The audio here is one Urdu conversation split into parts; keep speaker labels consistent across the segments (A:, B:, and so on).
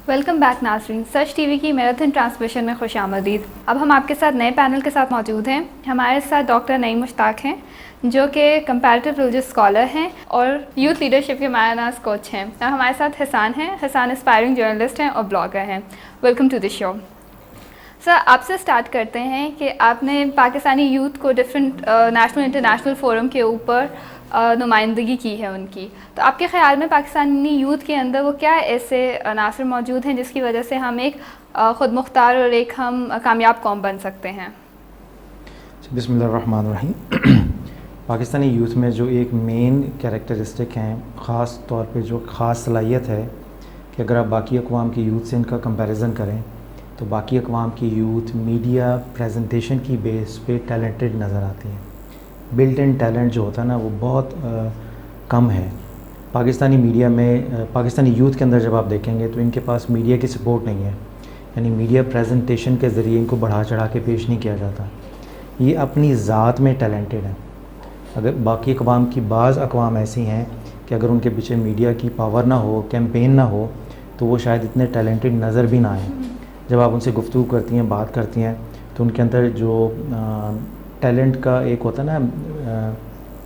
A: ویلکم بیک ناظرین، سچ ٹی وی کی میراتھن ٹرانسمیشن میں خوش آمدید۔ اب ہم آپ کے ساتھ نئے پینل کے ساتھ موجود ہیں۔ ہمارے ساتھ ڈاکٹر نعیم مشتاق ہیں جو کہ کمپیریٹیو ریلیجس اسکالر ہیں اور یوتھ لیڈرشپ کے ماہر ناز کوچ ہیں، اور ہمارے ساتھ حسان ہیں۔ حسان اسپائرنگ جرنلسٹ ہیں اور بلاگر ہیں۔ ویلکم ٹو دی شو۔ سر، آپ سے اسٹارٹ کرتے ہیں کہ آپ نے پاکستانی یوتھ کو ڈفرینٹ نیشنل انٹرنیشنل فورم کے اوپر نمائندگی کی ہے ان کی، تو آپ کے خیال میں پاکستانی یوتھ کے اندر وہ کیا ایسے عناصر موجود ہیں جس کی وجہ سے ہم ایک خود مختار اور ایک ہم کامیاب قوم بن سکتے ہیں؟
B: بسم اللہ الرحمن الرحیم۔ پاکستانی یوتھ میں جو ایک مین کیریکٹرسٹک ہیں، خاص طور پہ جو خاص صلاحیت ہے کہ اگر آپ باقی اقوام کی یوتھ سے ان کا کمپیریزن کریں تو باقی اقوام کی یوتھ میڈیا پریزنٹیشن کی بیس پہ ٹیلنٹڈ نظر آتی ہیں۔ بلٹ ان ٹیلنٹ جو ہوتا ہے نا وہ بہت کم ہے پاکستانی میڈیا میں۔ پاکستانی یوتھ کے اندر جب آپ دیکھیں گے تو ان کے پاس میڈیا کی سپورٹ نہیں ہے، یعنی میڈیا پریزنٹیشن کے ذریعے ان کو بڑھا چڑھا کے پیش نہیں کیا جاتا۔ یہ اپنی ذات میں ٹیلنٹڈ ہیں۔ اگر باقی اقوام کی بعض اقوام ایسی ہیں کہ اگر ان کے پیچھے میڈیا کی پاور نہ ہو، کیمپین نہ ہو، تو وہ شاید اتنے ٹیلنٹڈ نظر بھی نہ آئیں۔ جب آپ ان سے گفتگو کرتی ہیں، بات کرتی ہیں، تو ان کے اندر جو ٹیلنٹ کا ایک ہوتا ہے نا،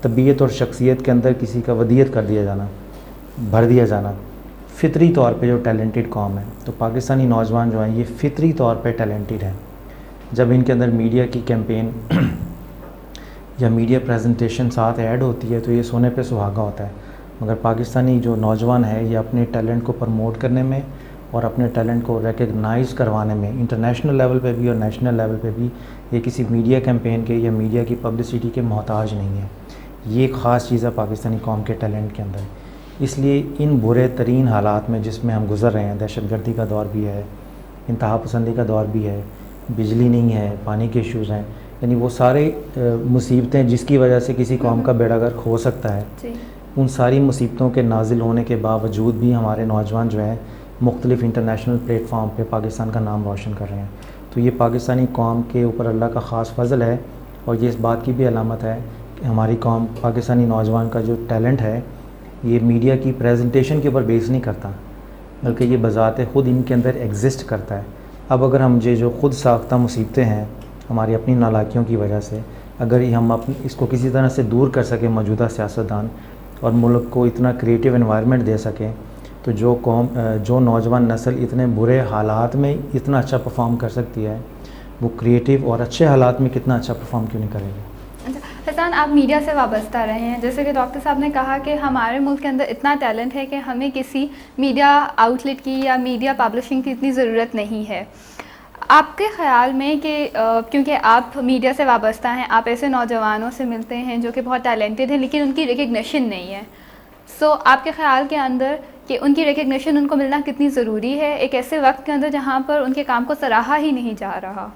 B: طبیعت اور شخصیت کے اندر کسی کا ودیت کر دیا جانا، بھر دیا جانا، فطری طور پہ جو ٹیلنٹڈ قوم ہے، تو پاکستانی نوجوان جو ہیں یہ فطری طور پہ ٹیلنٹڈ ہیں۔ جب ان کے اندر میڈیا کی کیمپین یا میڈیا پریزنٹیشن ساتھ ایڈ ہوتی ہے تو یہ سونے پہ سہاگا ہوتا ہے۔ مگر پاکستانی جو نوجوان ہے یہ اپنے ٹیلنٹ کو پروموٹ کرنے میں اور اپنے ٹیلنٹ کو ریکگنائز کروانے میں انٹرنیشنل لیول پہ بھی اور نیشنل لیول پہ بھی یہ کسی میڈیا کیمپین کے یا میڈیا کی پبلسٹی کے محتاج نہیں ہے۔ یہ ایک خاص چیز ہے پاکستانی قوم کے ٹیلنٹ کے اندر۔ اس لیے ان برے ترین حالات میں جس میں ہم گزر رہے ہیں، دہشت گردی کا دور بھی ہے، انتہا پسندی کا دور بھی ہے، بجلی نہیں ہے، پانی کے ایشوز ہیں، یعنی وہ سارے مصیبتیں جس کی وجہ سے کسی قوم کا بیڑا غرق ہو سکتا ہے، ان ساری مصیبتوں کے نازل ہونے کے باوجود بھی ہمارے نوجوان جو ہیں مختلف انٹرنیشنل پلیٹ فارم پہ پاکستان کا نام روشن کر رہے ہیں۔ تو یہ پاکستانی قوم کے اوپر اللہ کا خاص فضل ہے، اور یہ اس بات کی بھی علامت ہے کہ ہماری قوم پاکستانی نوجوان کا جو ٹیلنٹ ہے یہ میڈیا کی پریزنٹیشن کے اوپر بیس نہیں کرتا، بلکہ یہ بذات خود ان کے اندر ایگزسٹ کرتا ہے۔ اب اگر ہم یہ جو خود ساختہ مصیبتیں ہیں ہماری اپنی نالاکیوں کی وجہ سے، اگر ہم اس کو کسی طرح سے دور کر سکیں، موجودہ سیاستدان، اور ملک کو اتنا کریٹیو انوائرمنٹ دے سکیں، تو جو نوجوان نسل اتنے برے حالات میں اتنا اچھا پرفارم کر سکتی ہے، وہ کریٹیو اور اچھے حالات میں کتنا اچھا پرفارم کیوں نہیں کرے گی۔
A: اچھا حسان، آپ میڈیا سے وابستہ رہے ہیں، جیسے کہ ڈاکٹر صاحب نے کہا کہ ہمارے ملک کے اندر اتنا ٹیلنٹ ہے کہ ہمیں کسی میڈیا آؤٹ لیٹ کی یا میڈیا پبلشنگ کی اتنی ضرورت نہیں ہے۔ آپ کے خیال میں کہ کیونکہ آپ میڈیا سے وابستہ ہیں، آپ ایسے نوجوانوں سے ملتے ہیں جو کہ بہت ٹیلنٹڈ ہیں لیکن ان کی ریکگنیشن نہیں ہے، سو آپ کے خیال کے اندر کہ ان کی ریکگنیشن ان کو ملنا کتنی ضروری ہے ایک ایسے وقت کے اندر جہاں پر ان کے کام کو سراہا ہی نہیں جا رہا؟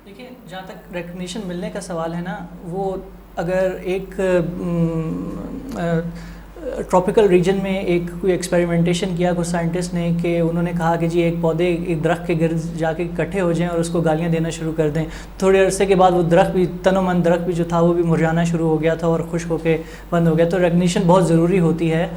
C: دیکھیں، جہاں تک ریکگنیشن ملنے کا سوال ہے نا، وہ اگر ایک ٹراپیکل ریجن میں ایک کوئی ایکسپیریمنٹیشن کیا کچھ سائنٹسٹ نے کہ انہوں نے کہا کہ جی ایک پودے ایک درخت کے گرد جا کے اکٹھے ہو جائیں اور اس کو گالیاں دینا شروع کر دیں، تھوڑے عرصے کے بعد وہ درخت بھی تن و من درخت بھی جو تھا وہ بھی مرجھانا شروع ہو گیا تھا اور خشک ہو کے بند ہو گیا۔ تو ریکگنیشن بہت ضروری ہوتی ہے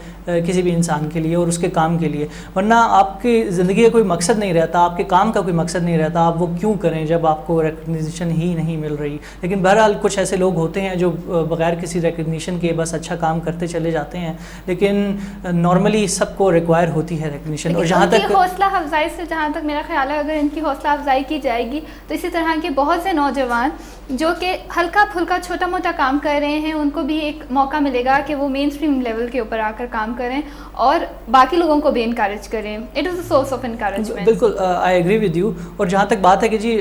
C: کسی بھی انسان کے لیے اور اس کے کام کے لیے، ورنہ آپ کی زندگی کا کوئی مقصد نہیں رہتا، آپ کے کام کا کوئی مقصد نہیں رہتا، آپ وہ کیوں کریں جب آپ کو ریکگنیشن ہی نہیں مل رہی۔ لیکن بہرحال کچھ ایسے لوگ ہوتے ہیں جو بغیر کسی ریکگنیشن کے بس اچھا کام کرتے چلے جاتے ہیں، لیکن نارملی سب کو ریکوائر ہوتی ہے ریکگنیشن۔ اور جہاں تک
A: حوصلہ افزائی سے، جہاں تک میرا خیال ہے اگر ان کی حوصلہ افزائی کی جائے گی تو اسی طرح کے بہت سے نوجوان جو کہ ہلکا پھلکا چھوٹا موٹا کام کر رہے ہیں ان کو بھی ایک موقع ملے گا کہ وہ مین اسٹریم لیول کے اوپر آ کر کام کریں اور باقی لوگوں کو بھی انکریج کریں۔ It is a source of encouragement.
C: بالکل، آئی ایگری ود یو۔ اور جہاں تک بات ہے کہ جی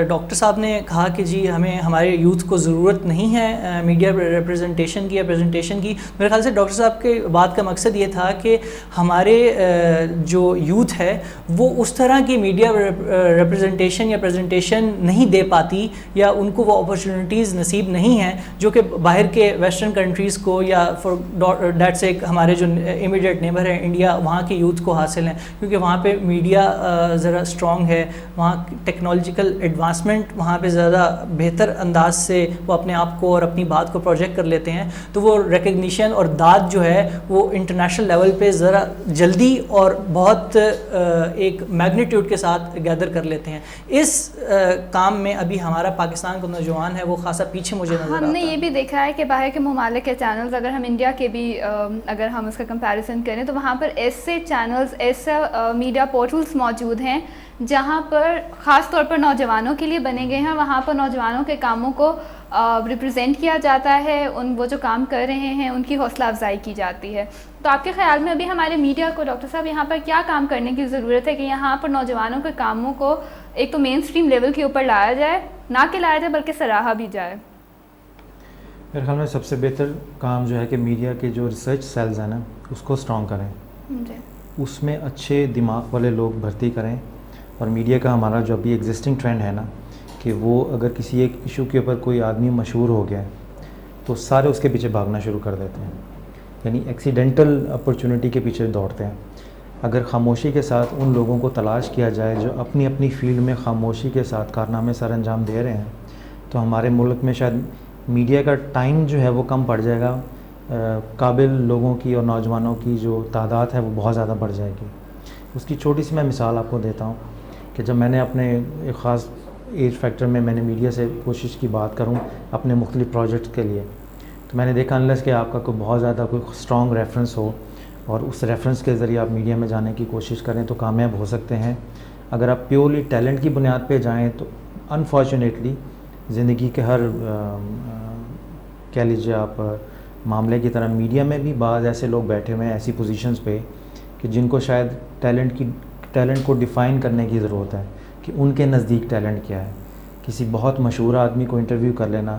C: ڈاکٹر صاحب نے کہا کہ جی ہمیں ہمارے یوتھ کو ضرورت نہیں ہے میڈیا ریپرزنٹیشن کی یا پریزنٹیشن کی، میرے خیال سے ڈاکٹر صاحب کے بات کا مقصد یہ تھا کہ ہمارے جو یوتھ ہے وہ اس طرح کی میڈیا ریپرزنٹیشن یا پریزنٹیشن نہیں دے پاتی یا ان کو وہ اپرچونیٹیز نصیب نہیں ہیں جو کہ باہر کے ویسٹرن کنٹریز کو یا فار دیٹ سیک ہمارے جو امیڈیٹ نیبر ہے انڈیا، وہاں کے یوتھ کو حاصل ہیں، کیونکہ وہاں پہ میڈیا ذرا اسٹرانگ ہے، وہاں ٹیکنالوجیکل ایڈوانسمنٹ وہاں پہ زیادہ بہتر انداز سے وہ اپنے آپ کو اور اپنی بات کو پروجیکٹ کر لیتے ہیں، تو وہ ریکگنیشن اور داد بات جو ہے وہ انٹرنیشنل لیول پہ ذرا جلدی اور بہت ایک میگنیٹیوڈ کے ساتھ گیدر کر لیتے ہیں. اس کام میں ابھی ہمارا پاکستان کا نوجوان ہے وہ خاصا پیچھے مجھے نظر آتا ہے.
A: ہم نے یہ بھی دیکھا ہے کہ باہر کے ممالک کے چینلز, اگر ہم انڈیا کے بھی اگر ہم اس کا کمپیریزن کریں تو وہاں پر ایسے چینلز, ایسے میڈیا پورٹلز موجود ہیں جہاں پر خاص طور پر نوجوانوں کے لیے بنے گئے ہیں. وہاں پر نوجوانوں کے کاموں کو ریپرزینٹ کیا جاتا ہے, وہ جو کام کر رہے ہیں ان کی حوصلہ افزائی کی جاتی ہے. تو آپ کے خیال میں ابھی ہمارے میڈیا کو, ڈاکٹر صاحب, یہاں پر کیا کام کرنے کی ضرورت ہے کہ یہاں پر نوجوانوں کے کاموں کو ایک تو مین اسٹریم لیول کے اوپر لایا جائے, نہ کہ لایا جائے بلکہ سراہا بھی جائے؟
B: میرے خیال میں سب سے بہتر کام جو ہے کہ میڈیا کے جو ریسرچ سیلز ہیں نا اس کو اسٹرانگ کریں, اس میں اچھے دماغ والے لوگ بھرتی کریں. اور میڈیا کا ہمارا جو ابھی ایگزسٹنگ ٹرینڈ ہے نا کہ وہ اگر کسی ایک ایشو کے اوپر کوئی آدمی مشہور ہو گیا ہے تو سارے اس کے پیچھے بھاگنا شروع کر دیتے ہیں, یعنی ایکسیڈنٹل اپرچونٹی کے پیچھے دوڑتے ہیں. اگر خاموشی کے ساتھ ان لوگوں کو تلاش کیا جائے جو اپنی اپنی فیلڈ میں خاموشی کے ساتھ کارنامے سر انجام دے رہے ہیں تو ہمارے ملک میں شاید میڈیا کا ٹائم جو ہے وہ کم پڑ جائے گا, قابل لوگوں کی اور نوجوانوں کی جو تعداد ہے وہ بہت زیادہ بڑھ جائے گی. اس کی چھوٹی سی میں مثال آپ کو دیتا ہوں کہ جب میں نے اپنے ایک خاص ایج فیکٹر میں نے میڈیا سے کوشش کی بات کروں اپنے مختلف پروجیکٹس کے لیے, تو میں نے دیکھا انلیس کہ آپ کا کوئی بہت زیادہ کوئی اسٹرانگ ریفرنس ہو اور اس ریفرنس کے ذریعے آپ میڈیا میں جانے کی کوشش کریں تو کامیاب ہو سکتے ہیں. اگر آپ پیورلی ٹیلنٹ کی بنیاد پہ جائیں تو انفارچونیٹلی زندگی کے ہر کہہ لیجیے آپ معاملے کی طرح میڈیا میں بھی بعض ایسے لوگ بیٹھے ہوئے ہیں ایسی پوزیشنز پہ کہ جن کو شاید ٹیلنٹ کو ڈیفائن کرنے کی ضرورت ہے کہ ان کے نزدیک ٹیلنٹ کیا ہے. کسی بہت مشہور آدمی کو انٹرویو کر لینا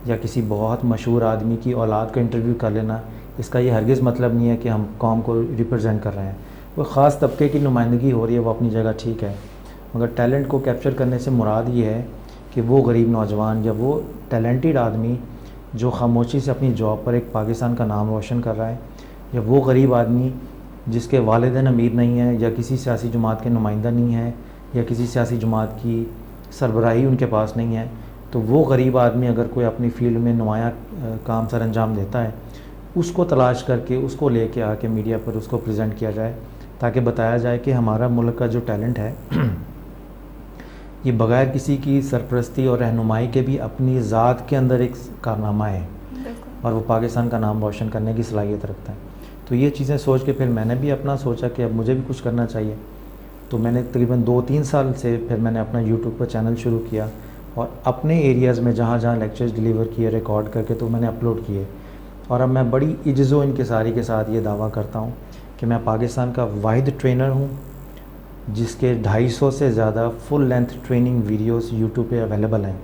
B: یا کسی بہت مشہور آدمی کی اولاد کو انٹرویو کر لینا, اس کا یہ ہرگز مطلب نہیں ہے کہ ہم قوم کو ریپرزینٹ کر رہے ہیں. وہ خاص طبقے کی نمائندگی ہو رہی ہے, وہ اپنی جگہ ٹھیک ہے, مگر ٹیلنٹ کو کیپچر کرنے سے مراد یہ ہے کہ وہ غریب نوجوان یا وہ ٹیلنٹڈ آدمی جو خاموشی سے اپنی جاب پر ایک پاکستان کا نام روشن کر رہا ہے, یا وہ غریب آدمی جس کے والدین امیر نہیں ہیں یا کسی سیاسی جماعت کے نمائندہ نہیں ہے یا کسی سیاسی جماعت کی سربراہی ان کے پاس نہیں ہے, تو وہ غریب آدمی اگر کوئی اپنی فیلڈ میں نمایاں کام سر انجام دیتا ہے اس کو تلاش کر کے اس کو لے کے آ کے میڈیا پر اس کو پریزنٹ کیا جائے تاکہ بتایا جائے کہ ہمارا ملک کا جو ٹیلنٹ ہے یہ بغیر کسی کی سرپرستی اور رہنمائی کے بھی اپنی ذات کے اندر ایک کارنامہ ہے اور وہ پاکستان کا نام روشن کرنے کی صلاحیت رکھتا ہے. تو یہ چیزیں سوچ کے پھر میں نے بھی اپنا سوچا کہ اب مجھے بھی کچھ کرنا چاہیے. تو میں نے تقریباً 2-3 سال سے پھر میں نے اپنا یوٹیوب پر چینل شروع کیا اور اپنے ایریاز میں جہاں جہاں لیکچرز ڈیلیور کیے ریکارڈ کر کے تو میں نے اپلوڈ کیے. اور اب میں بڑی عجز و انکساری کے ساتھ یہ دعویٰ کرتا ہوں کہ میں پاکستان کا واحد ٹرینر ہوں جس کے 250 سے زیادہ فل لینتھ ٹریننگ ویڈیوز یوٹیوب پہ اویلیبل ہیں.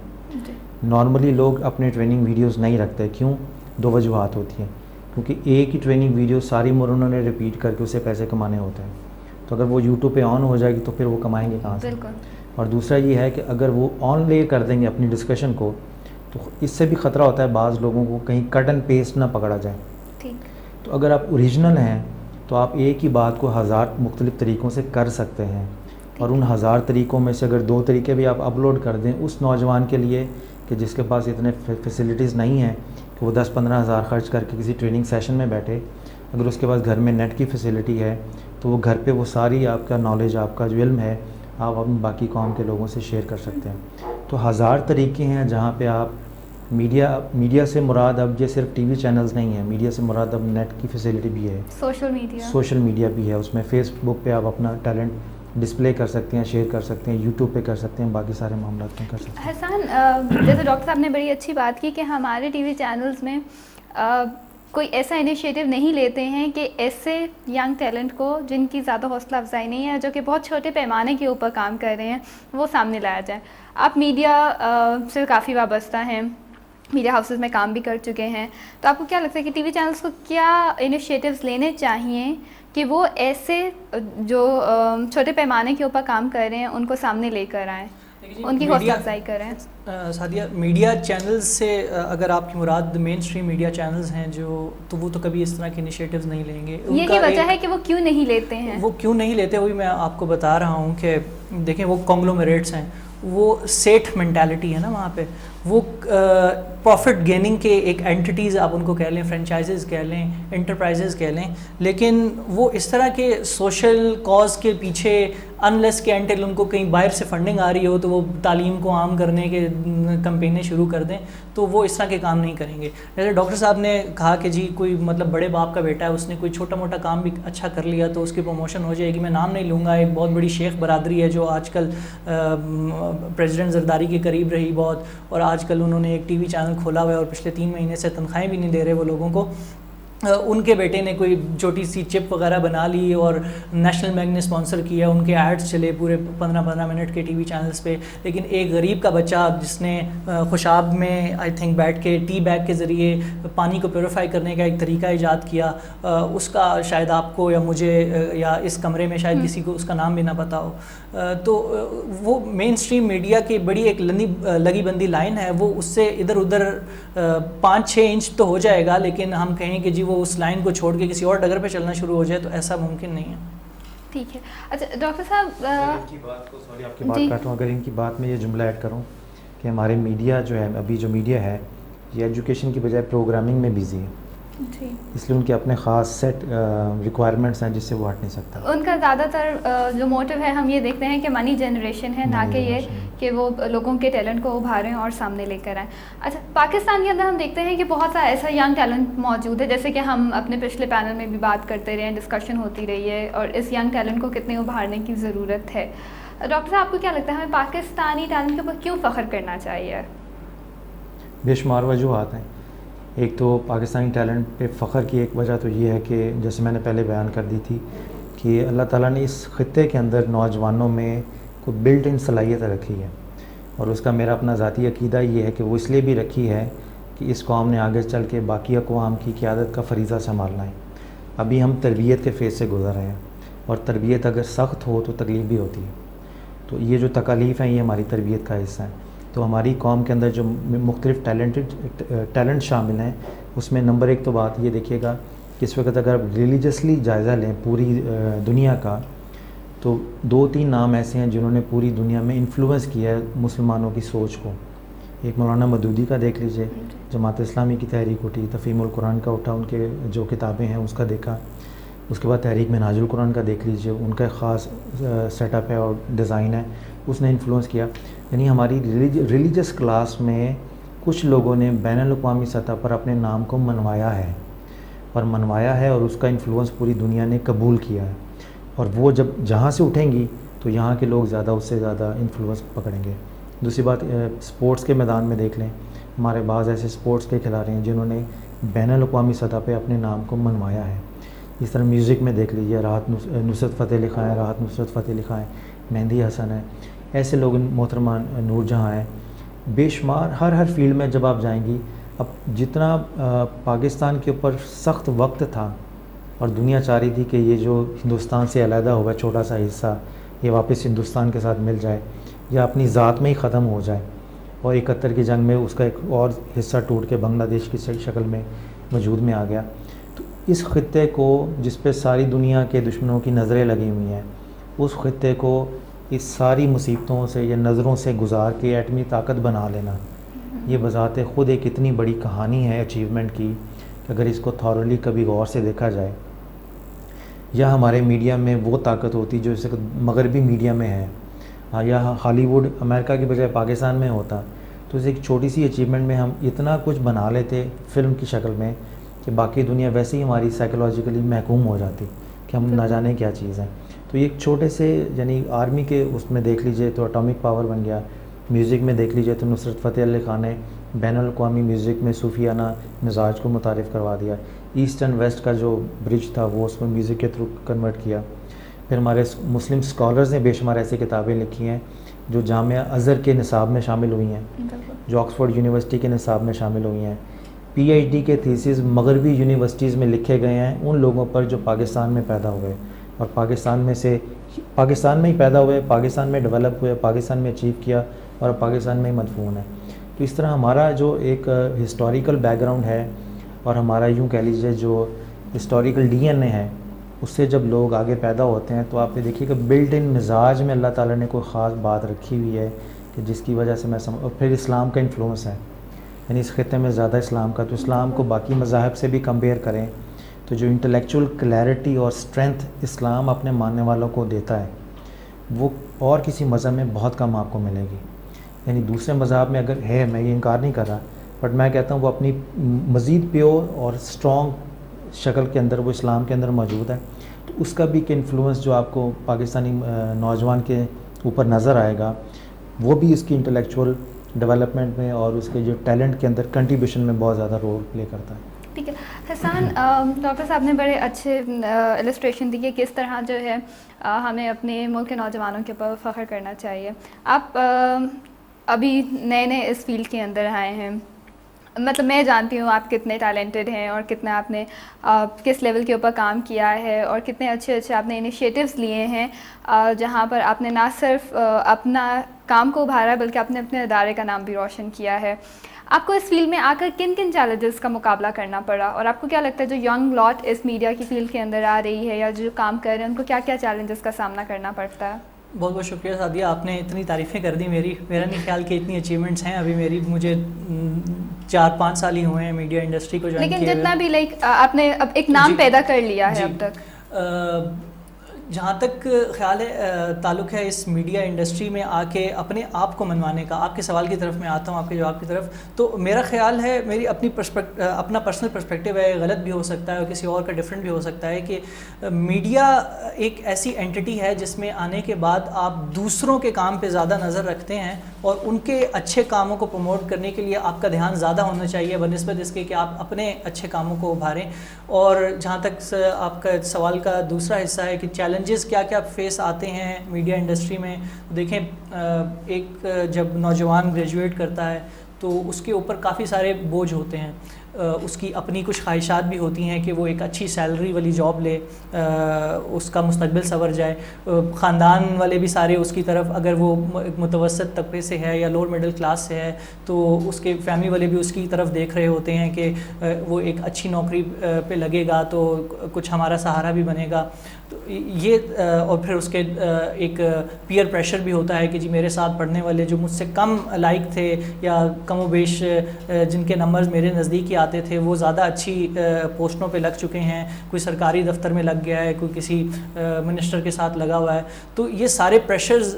B: نارملی لوگ اپنے ٹریننگ ویڈیوز نہیں رکھتے, کیوں؟ 2 وجوہات ہوتی ہیں. کیونکہ ایک ہی ٹریننگ ویڈیو ساری عمر انہوں نے ریپیٹ کر کے اسے پیسے کمانے ہوتے ہیں, تو اگر وہ یوٹیوب پہ آن ہو جائے گی تو پھر وہ کمائیں گے کہاں سے؟ اور دوسرا یہ ہے کہ اگر وہ آن لے کر دیں گے اپنی ڈسکشن کو تو اس سے بھی خطرہ ہوتا ہے بعض لوگوں کو کہیں کٹ اینڈ پیسٹ نہ پکڑا جائے. تو اگر آپ اوریجنل ہیں تو آپ ایک ہی بات کو 1000 مختلف طریقوں سے کر سکتے ہیں, اور ان 1000 طریقوں میں سے اگر 2 طریقے بھی آپ اپلوڈ کر دیں اس نوجوان کے لیے کہ جس کے پاس اتنے فیسلٹیز نہیں ہیں کہ وہ 10-15 ہزار خرچ کر کے کسی ٹریننگ سیشن میں بیٹھے, اگر اس کے پاس گھر میں نیٹ کی فیسلٹی ہے تو وہ گھر پہ وہ ساری آپ کا نالج, آپ کا جو علم ہے آپ اپنے باقی قوم کے لوگوں سے شیئر کر سکتے ہیں. تو 1000 طریقے ہیں جہاں پہ آپ میڈیا سے مراد اب یہ صرف ٹی وی چینلز نہیں ہیں, میڈیا سے مراد اب نیٹ کی فیسلٹی بھی ہے, سوشل میڈیا بھی ہے, اس میں فیس بک پہ آپ اپنا ٹیلنٹ ڈسپلے کر سکتے ہیں, شیئر کر سکتے ہیں, یوٹیوب پہ کر سکتے ہیں, باقی سارے معاملات میں کر سکتے ہیں.
A: حسان, جیسے ڈاکٹر صاحب نے بڑی اچھی بات کی کہ ہمارے ٹی وی چینلز میں کوئی ایسا انیشیٹو نہیں لیتے ہیں کہ ایسے ینگ ٹیلنٹ کو جن کی زیادہ حوصلہ افزائی نہیں ہے, جو کہ بہت چھوٹے پیمانے کے اوپر کام کر رہے ہیں, وہ سامنے لایا جائے. آپ میڈیا سے کافی وابستہ ہیں, میڈیا ہاؤسز میں کام بھی کر چکے ہیں, تو آپ کو کیا لگتا ہے کہ ٹی وی چینلز کو کیا انیشیٹوز لینے چاہیے کہ وہ ایسے جو چھوٹے پیمانے کے اوپر کام کر رہے ہیں ان کو سامنے لے کر آئیں, ان کی حوصلہ افزائی کریں؟
C: سعدیہ, میڈیا چینلز سے اگر آپ کی مراد مین اسٹریم میڈیا چینلز ہیں جو, تو وہ تو کبھی اس طرح کے انیشیٹوز نہیں لیں گے.
A: یہی وجہ ہے کہ وہ کیوں نہیں لیتے ہیں.
C: وہ کیوں نہیں لیتے وہی میں آپ کو بتا رہا ہوں کہ دیکھیں وہ کانگلومیریٹس ہیں, وہ سیٹ مینٹالٹی ہے نا وہاں پہ, وہ پروفٹ گیننگ کے ایک اینٹیز آپ ان کو کہہ لیں, فرینچائزز کہہ لیں, انٹرپرائزز کہہ لیں, لیکن وہ اس طرح کے سوشل کاز کے پیچھے انلیس کہ انٹل ان کو کہیں باہر سے فنڈنگ آ رہی ہو تو وہ تعلیم کو عام کرنے کے کمپینیں شروع کر دیں, تو وہ اس طرح کے کام نہیں کریں گے. جیسے ڈاکٹر صاحب نے کہا کہ جی کوئی مطلب بڑے باپ کا بیٹا ہے, اس نے کوئی چھوٹا موٹا کام بھی اچھا کر لیا تو اس کی پروموشن ہو جائے گی. میں نام نہیں لوں گا, ایک بہت بڑی شیخ برادری ہے جو آج کل پریزیڈنٹ زرداری کے قریب رہی بہت, اور آج کل انہوں نے ایک ٹی وی چینل کھولا ہوا ہے اور پچھلے 3 مہینے سے تنخواہیں بھی نہیں دے رہے وہ لوگوں کو. ان کے بیٹے نے کوئی چھوٹی سی چپ وغیرہ بنا لی اور نیشنل بینک نے اسپانسر کیا, ان کے ایڈز چلے پورے 15 منٹ کے ٹی وی چینلز پہ. لیکن ایک غریب کا بچہ جس نے خوشاب میں آئی تھنک بیٹھ کے ٹی بیگ کے ذریعے پانی کو پیوریفائی کرنے کا ایک طریقہ ایجاد کیا, اس کا شاید آپ کو یا مجھے یا اس کمرے میں شاید کسی کو اس کا نام بھی نہ پتہ ہو. تو وہ مین اسٹریم میڈیا کی بڑی ایک لگی بندی لائن ہے, وہ اس سے ادھر ادھر 5-6 انچ تو ہو جائے گا, لیکن ہم کہیں کہ جی وہ اس لائن کو چھوڑ کے کسی اور ڈگر پہ چلنا شروع ہو جائے تو ایسا ممکن نہیں ہے.
A: ٹھیک ہے. اچھا ڈاکٹر صاحب
B: ان کی بات کو سوری آپ کی بات کاٹوں, اگر ان کی بات میں یہ جملہ ایڈ کروں کہ ہمارے میڈیا جو ہے, ابھی جو میڈیا ہے یہ ایجوکیشن کی بجائے پروگرامنگ میں بزی ہے, اس لیے ان کے اپنے خاص سیٹ ریکوائرمنٹس ہیں جس سے وہ ہٹ نہیں سکتا.
A: ان کا زیادہ تر جو موٹیو ہے ہم یہ دیکھتے ہیں کہ منی جنریشن ہے, نہ کہ یہ کہ وہ لوگوں کے ٹیلنٹ کو ابھاریں اور سامنے لے کر آئیں. اچھا پاکستان کے اندر ہم دیکھتے ہیں کہ بہت سا ایسا ینگ ٹیلنٹ موجود ہے, جیسے کہ ہم اپنے پچھلے پینل میں بھی بات کرتے رہے ہیں, ڈسکشن ہوتی رہی ہے, اور اس ینگ ٹیلنٹ کو کتنے ابھارنے کی ضرورت ہے. ڈاکٹر صاحب آپ کو کیا لگتا ہے ہمیں پاکستانی ٹیلنٹ کے اوپر کیوں فخر کرنا چاہیے؟
B: بے شمار وجوہات ہیں. ایک تو پاکستانی ٹیلنٹ پہ فخر کی ایک وجہ تو یہ ہے کہ جیسے میں نے پہلے بیان کر دی تھی کہ اللہ تعالیٰ نے اس خطے کے اندر نوجوانوں میں کوئی بلٹ ان صلاحیت رکھی ہے, اور اس کا میرا اپنا ذاتی عقیدہ یہ ہے کہ وہ اس لیے بھی رکھی ہے کہ اس قوم نے آگے چل کے باقی اقوام کی قیادت کا فریضہ سنبھالنا ہے. ابھی ہم تربیت کے فیز سے گزر رہے ہیں, اور تربیت اگر سخت ہو تو تکلیف بھی ہوتی ہے, تو یہ جو تکالیف ہیں یہ ہماری تربیت کا حصہ ہیں. تو ہماری قوم کے اندر جو مختلف ٹیلنٹ شامل ہیں اس میں نمبر 1 تو بات یہ دیکھیے گا کہ اس وقت اگر آپ ریلیجسلی جائزہ لیں پوری دنیا کا, تو 2-3 نام ایسے ہیں جنہوں نے پوری دنیا میں انفلوئنس کیا ہے مسلمانوں کی سوچ کو. ایک مولانا مودودی کا دیکھ لیجئے, جماعت اسلامی کی تحریک اٹھی, تفہیم القرآن کا اٹھا, ان کے جو کتابیں ہیں اس کا دیکھا. اس کے بعد تحریک منہاج القرآن کا دیکھ لیجئے, ان کا خاص سیٹ اپ ہے اور ڈیزائن ہے, اس نے انفلوئنس کیا. یعنی ہماری ریلیجس کلاس میں کچھ لوگوں نے بین الاقوامی سطح پر اپنے نام کو منوایا ہے, اور اس کا انفلوئنس پوری دنیا نے قبول کیا ہے. اور وہ جب جہاں سے اٹھیں گی تو یہاں کے لوگ زیادہ اس سے زیادہ انفلوئنس پکڑیں گے. دوسری بات سپورٹس کے میدان میں دیکھ لیں, ہمارے بعض ایسے سپورٹس کے کھلاڑی ہیں جنہوں نے بین الاقوامی سطح پہ اپنے نام کو منوایا ہے. اس طرح میوزک میں دیکھ لیجیے, راحت نصرت فتح علی خان, راحت نصرت فتح علی خان, مہندی حسن ہے, ایسے لوگ, محترمہ نور جہاں ہیں, بے شمار. ہر فیلڈ میں جب آپ جائیں گی, اب جتنا پاکستان کے اوپر سخت وقت تھا اور دنیا چاہ رہی تھی کہ یہ جو ہندوستان سے علیحدہ ہوا چھوٹا سا حصہ یہ واپس ہندوستان کے ساتھ مل جائے یا اپنی ذات میں ہی ختم ہو جائے, اور 71 کی جنگ میں اس کا ایک اور حصہ ٹوٹ کے بنگلہ دیش کی شکل میں وجود میں آ گیا. تو اس خطے کو جس پہ ساری دنیا کے دشمنوں کی نظریں لگی ہوئی ہیں, اس خطے کو اس ساری مصیبتوں سے یا نظروں سے گزار کے ایٹمی طاقت بنا لینا, یہ بذات خود ایک اتنی بڑی کہانی ہے اچیومنٹ کی کہ اگر اس کو تھورلی کبھی غور سے دیکھا جائے. یا ہمارے میڈیا میں وہ طاقت ہوتی جو اس مغربی میڈیا میں ہے, یا ہالی ووڈ امریکہ کی بجائے پاکستان میں ہوتا, تو اس ایک چھوٹی سی اچیومنٹ میں ہم اتنا کچھ بنا لیتے فلم کی شکل میں کہ باقی دنیا ویسے ہی ہماری سائیکولوجیکلی محکوم ہو جاتی کہ ہم نہ جانے کیا چیز ہے. تو ایک چھوٹے سے یعنی آرمی کے اس میں دیکھ لیجئے تو اٹامک پاور بن گیا, میوزک میں دیکھ لیجئے تو نصرت فتح علی خان نے بین الاقوامی میوزک میں صوفیانہ مزاج کو متعارف کروا دیا. ایسٹ اینڈ ویسٹ کا جو برج تھا وہ اس میں میوزک کے تھرو کنورٹ کیا. پھر ہمارے مسلم اسکالرز نے بے شمار ایسی کتابیں لکھی ہیں جو جامعہ ازہر کے نصاب میں شامل ہوئی ہیں, جو آکسفورڈ یونیورسٹی کے نصاب میں شامل ہوئی ہیں. پی ایچ ڈی کے تھیسز مغربی یونیورسٹیز میں لکھے گئے ہیں ان لوگوں پر جو پاکستان میں پیدا ہوئے اور پاکستان میں ہی پیدا ہوئے, پاکستان میں ڈیولپ ہوئے, پاکستان میں اچیو کیا اور پاکستان میں ہی مدفون ہے. تو اس طرح ہمارا جو ایک ہسٹوریکل بیک گراؤنڈ ہے اور ہمارا یوں کہہ لیجیے جو ہسٹوریکل ڈی این اے ہے, اس سے جب لوگ آگے پیدا ہوتے ہیں تو آپ نے دیکھیے کہ بلٹ ان مزاج میں اللہ تعالیٰ نے کوئی خاص بات رکھی ہوئی ہے کہ جس کی وجہ سے اور پھر اسلام کا انفلوئنس ہے، یعنی اس خطے میں زیادہ اسلام کا، تو اسلام کو باقی مذاہب سے بھی کمپیئر کریں تو جو انٹلیکچوئل کلیئرٹی اور اسٹرینتھ اسلام اپنے ماننے والوں کو دیتا ہے وہ اور کسی مذہب میں بہت کم آپ کو ملے گی. یعنی دوسرے مذہب میں اگر ہے، میں یہ انکار نہیں کر رہا، بٹ میں کہتا ہوں وہ اپنی مزید پیور اور اسٹرانگ شکل کے اندر وہ اسلام کے اندر موجود ہے. تو اس کا بھی ایک انفلوئنس جو آپ کو پاکستانی نوجوان کے اوپر نظر آئے گا، وہ بھی اس کی انٹلیکچوئل ڈیولپمنٹ میں اور اس کے جو ٹیلنٹ کے اندر کنٹریبیوشن میں بہت زیادہ رول پلے کرتا ہے.
A: ٹھیک ہے حسان، ڈاکٹر صاحب نے بڑے اچھے السٹریشن دی کہ کس طرح جو ہے ہمیں اپنے ملک کے نوجوانوں کے اوپر فخر کرنا چاہیے. آپ ابھی نئے اس فیلڈ کے اندر آئے ہیں، مطلب میں جانتی ہوں آپ کتنے ٹیلنٹڈ ہیں اور کتنا آپ نے کس لیول کے اوپر کام کیا ہے اور کتنے اچھے آپ نے انیشیٹوز لیے ہیں جہاں پر آپ نے نہ صرف اپنا کام کو ابھارا ہے بلکہ اپنے ادارے کا نام بھی روشن کیا ہے. آپ کو اس فیلڈ میں آ کر کن چیلنجز کا مقابلہ کرنا پڑا، اور آپ کو کیا لگتا ہے جو ینگ لاٹ اس میڈیا کی فیلڈ کے اندر آ رہی ہے یا جو کام کر رہے ہیں ان کو کیا چیلنجز کا سامنا کرنا پڑتا ہے؟
C: بہت بہت شکریہ سعدیہ، آپ نے اتنی تعریفیں کر دی. میرا نہیں خیال کہ اتنی اچیومنٹس ہیں. ابھی مجھے 4-5 سال ہی ہوئے ہیں میڈیا انڈسٹری کو جوائن کیے،
A: لیکن جتنا بھی آپ نے اب ایک نام پیدا کر لیا ہے اب تک.
C: جہاں تک خیال ہے تعلق ہے اس میڈیا انڈسٹری میں آ کے اپنے آپ کو منوانے کا، آپ کے سوال کی طرف میں آتا ہوں، آپ کے جواب کی طرف. تو میرا خیال ہے، میری اپنا پرسنل پرسپیکٹیو ہے، غلط بھی ہو سکتا ہے اور کسی اور کا ڈفرینٹ بھی ہو سکتا ہے، کہ میڈیا ایک ایسی اینٹی ہے جس میں آنے کے بعد آپ دوسروں کے کام پہ زیادہ نظر رکھتے ہیں اور ان کے اچھے کاموں کو پروموٹ کرنے کے لیے آپ کا دھیان زیادہ ہونا چاہیے بنسبت اس کے کہ آپ اپنے اچھے کاموں کو ابھاریں. اور جہاں تک آپ کا سوال کا دوسرا حصہ ہے کہ چیلنجز کیا فیس آتے ہیں میڈیا انڈسٹری میں، دیکھیں ایک جب نوجوان گریجویٹ کرتا ہے تو اس کے اوپر کافی سارے بوجھ ہوتے ہیں. اس کی اپنی کچھ خواہشات بھی ہوتی ہیں کہ وہ ایک اچھی سیلری والی جاب لے، اس کا مستقبل سنور جائے. خاندان والے بھی سارے اس کی طرف، اگر وہ متوسط طبقے سے ہے یا لوور مڈل کلاس سے ہے تو اس کے فیملی والے بھی اس کی طرف دیکھ رہے ہوتے ہیں کہ وہ ایک اچھی نوکری پہ لگے گا تو کچھ ہمارا سہارا بھی بنے گا. تو یہ اور پھر اس کے ایک پیئر پریشر بھی ہوتا ہے کہ جی میرے ساتھ پڑھنے والے جو مجھ سے کم لائق تھے یا کم و بیش جن کے نمبرز میرے نزدیک ہی آتے تھے وہ زیادہ اچھی پوسٹوں پہ لگ چکے ہیں، کوئی سرکاری دفتر میں لگ گیا ہے، کوئی کسی منسٹر کے ساتھ لگا ہوا ہے. تو یہ سارے پریشرز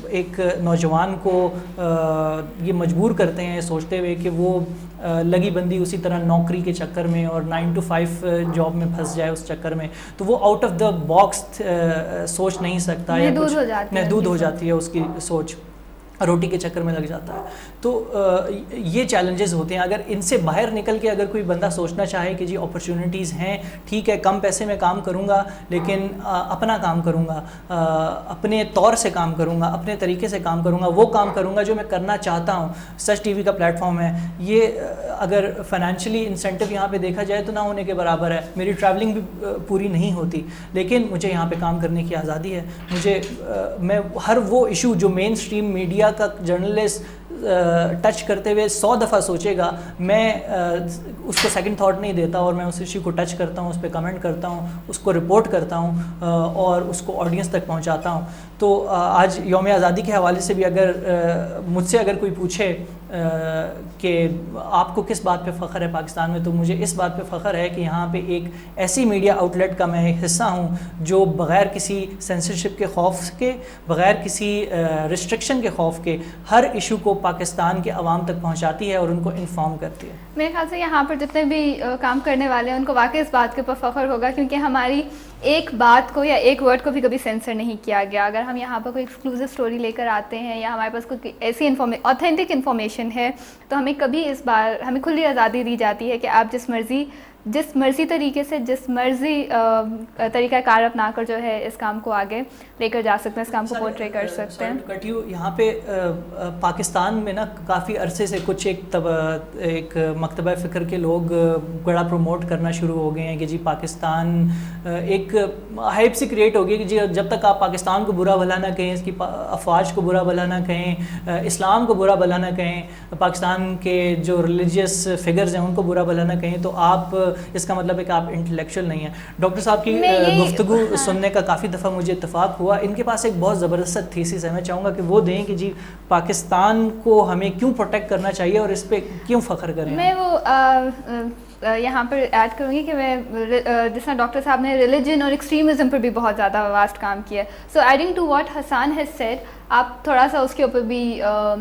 C: ایک نوجوان کو یہ مجبور کرتے ہیں سوچتے ہوئے کہ وہ لگی بندی اسی طرح نوکری کے چکر میں اور 9 to 5 جاب میں پھنس جائے اس چکر میں، تو وہ آؤٹ آف دا باکس سوچ نہیں سکتا، محدود ہو جاتی ہے اس کی سوچ، روٹی کے چکر میں لگ جاتا ہے. تو یہ چیلنجز ہوتے ہیں. اگر ان سے باہر نکل کے اگر کوئی بندہ سوچنا چاہے کہ جی اپرچونیٹیز ہیں، ٹھیک ہے کم پیسے میں کام کروں گا لیکن اپنا کام کروں گا، اپنے طور سے کام کروں گا، اپنے طریقے سے کام کروں گا، وہ کام کروں گا جو میں کرنا چاہتا ہوں. سچ ٹی وی کا پلیٹ فارم ہے، یہ اگر فائنینشلی انسینٹیو یہاں پہ دیکھا جائے تو نہ ہونے کے برابر ہے. میری ٹریولنگ بھی پوری نہیں ہوتی لیکن مجھے یہاں پہ کام کرنے کی آزادی ہے. میں ہر وہ ایشو جو مین اسٹریم میڈیا کا جرنلسٹ ٹچ کرتے ہوئے 100 دفعہ سوچے گا، میں اس کو سیکنڈ تھاٹ نہیں دیتا اور میں اس ایشو کو ٹچ کرتا ہوں، اس پہ کمنٹ کرتا ہوں، اس کو رپورٹ کرتا ہوں اور اس کو آڈینس تک پہنچاتا ہوں. تو آج یوم آزادی کے حوالے سے بھی اگر مجھ سے اگر کوئی پوچھے کہ آپ کو کس بات پہ فخر ہے پاکستان میں، تو مجھے اس بات پہ فخر ہے کہ یہاں پہ ایک ایسی میڈیا آؤٹ لیٹ کا میں حصہ ہوں جو بغیر کسی سینسرشپ کے خوف کے، بغیر کسی ریسٹرکشن کے خوف کے ہر ایشو کو پاکستان کے عوام تک پہنچاتی ہے اور ان کو انفارم کرتی ہے.
A: میرے خیال سے یہاں پر جتنے بھی کام کرنے والے ہیں ان کو واقعی اس بات کے اوپر فخر ہوگا کیونکہ ہماری ایک بات کو یا ایک ورڈ کو بھی کبھی سینسر نہیں کیا گیا. اگر ہم یہاں پر کوئی ایکسکلوزیو اسٹوری لے کر آتے ہیں یا ہمارے پاس کوئی ایسی اوتھینٹک انفارمیشن ہے تو ہمیں کبھی اس بار ہمیں کھلی آزادی دی جاتی ہے کہ آپ جس مرضی طریقے سے جس مرضی طریقہ کار اپنا کر جو ہے اس کام کو آگے لے کر جا سکتے ہیں، اس کام کو پورٹری کر سکتے ہیں.
C: یہاں پہ پاکستان میں نا کافی عرصے سے کچھ ایک مکتبہ فکر کے لوگ بڑا پروموٹ کرنا شروع ہو گئے ہیں کہ جی پاکستان ایک ہائپ سی کریٹ ہو گئی کہ جی جب تک آپ پاکستان کو برا بھلا نہ کہیں، اس کی افواج کو برا بھلا نہ کہیں، اسلام کو برا بھلا نہ کہیں، پاکستان کے جو ریلیجیس فگرز ہیں ان کو برا بھلا نہ کہیں، تو آپ اس کا مطلب ہے کہ آپ انٹلیکچوئل نہیں ہیں. ڈاکٹر صاحب کی گفتگو سننے کا کافی دفعہ مجھے اتفاق ہوا. ان کے پاس ایک بہت زبردست تھیسس ہے, میں چاہوں گا کہ وہ دیں کہ جی پاکستان کو ہمیں کیوں پروٹیکٹ کرنا چاہیے اور اس پہ کیوں فخر کریں.
A: میں وہ یہاں پر ایڈ کروں گی کہ میں جس طرح ڈاکٹر صاحب نے ریلیجن اور ایکسٹریمزم پر بھی بہت زیادہ واسٹ کام کیا ہے. So adding to what Hassan has said, آپ تھوڑا سا اس کے اوپر بھی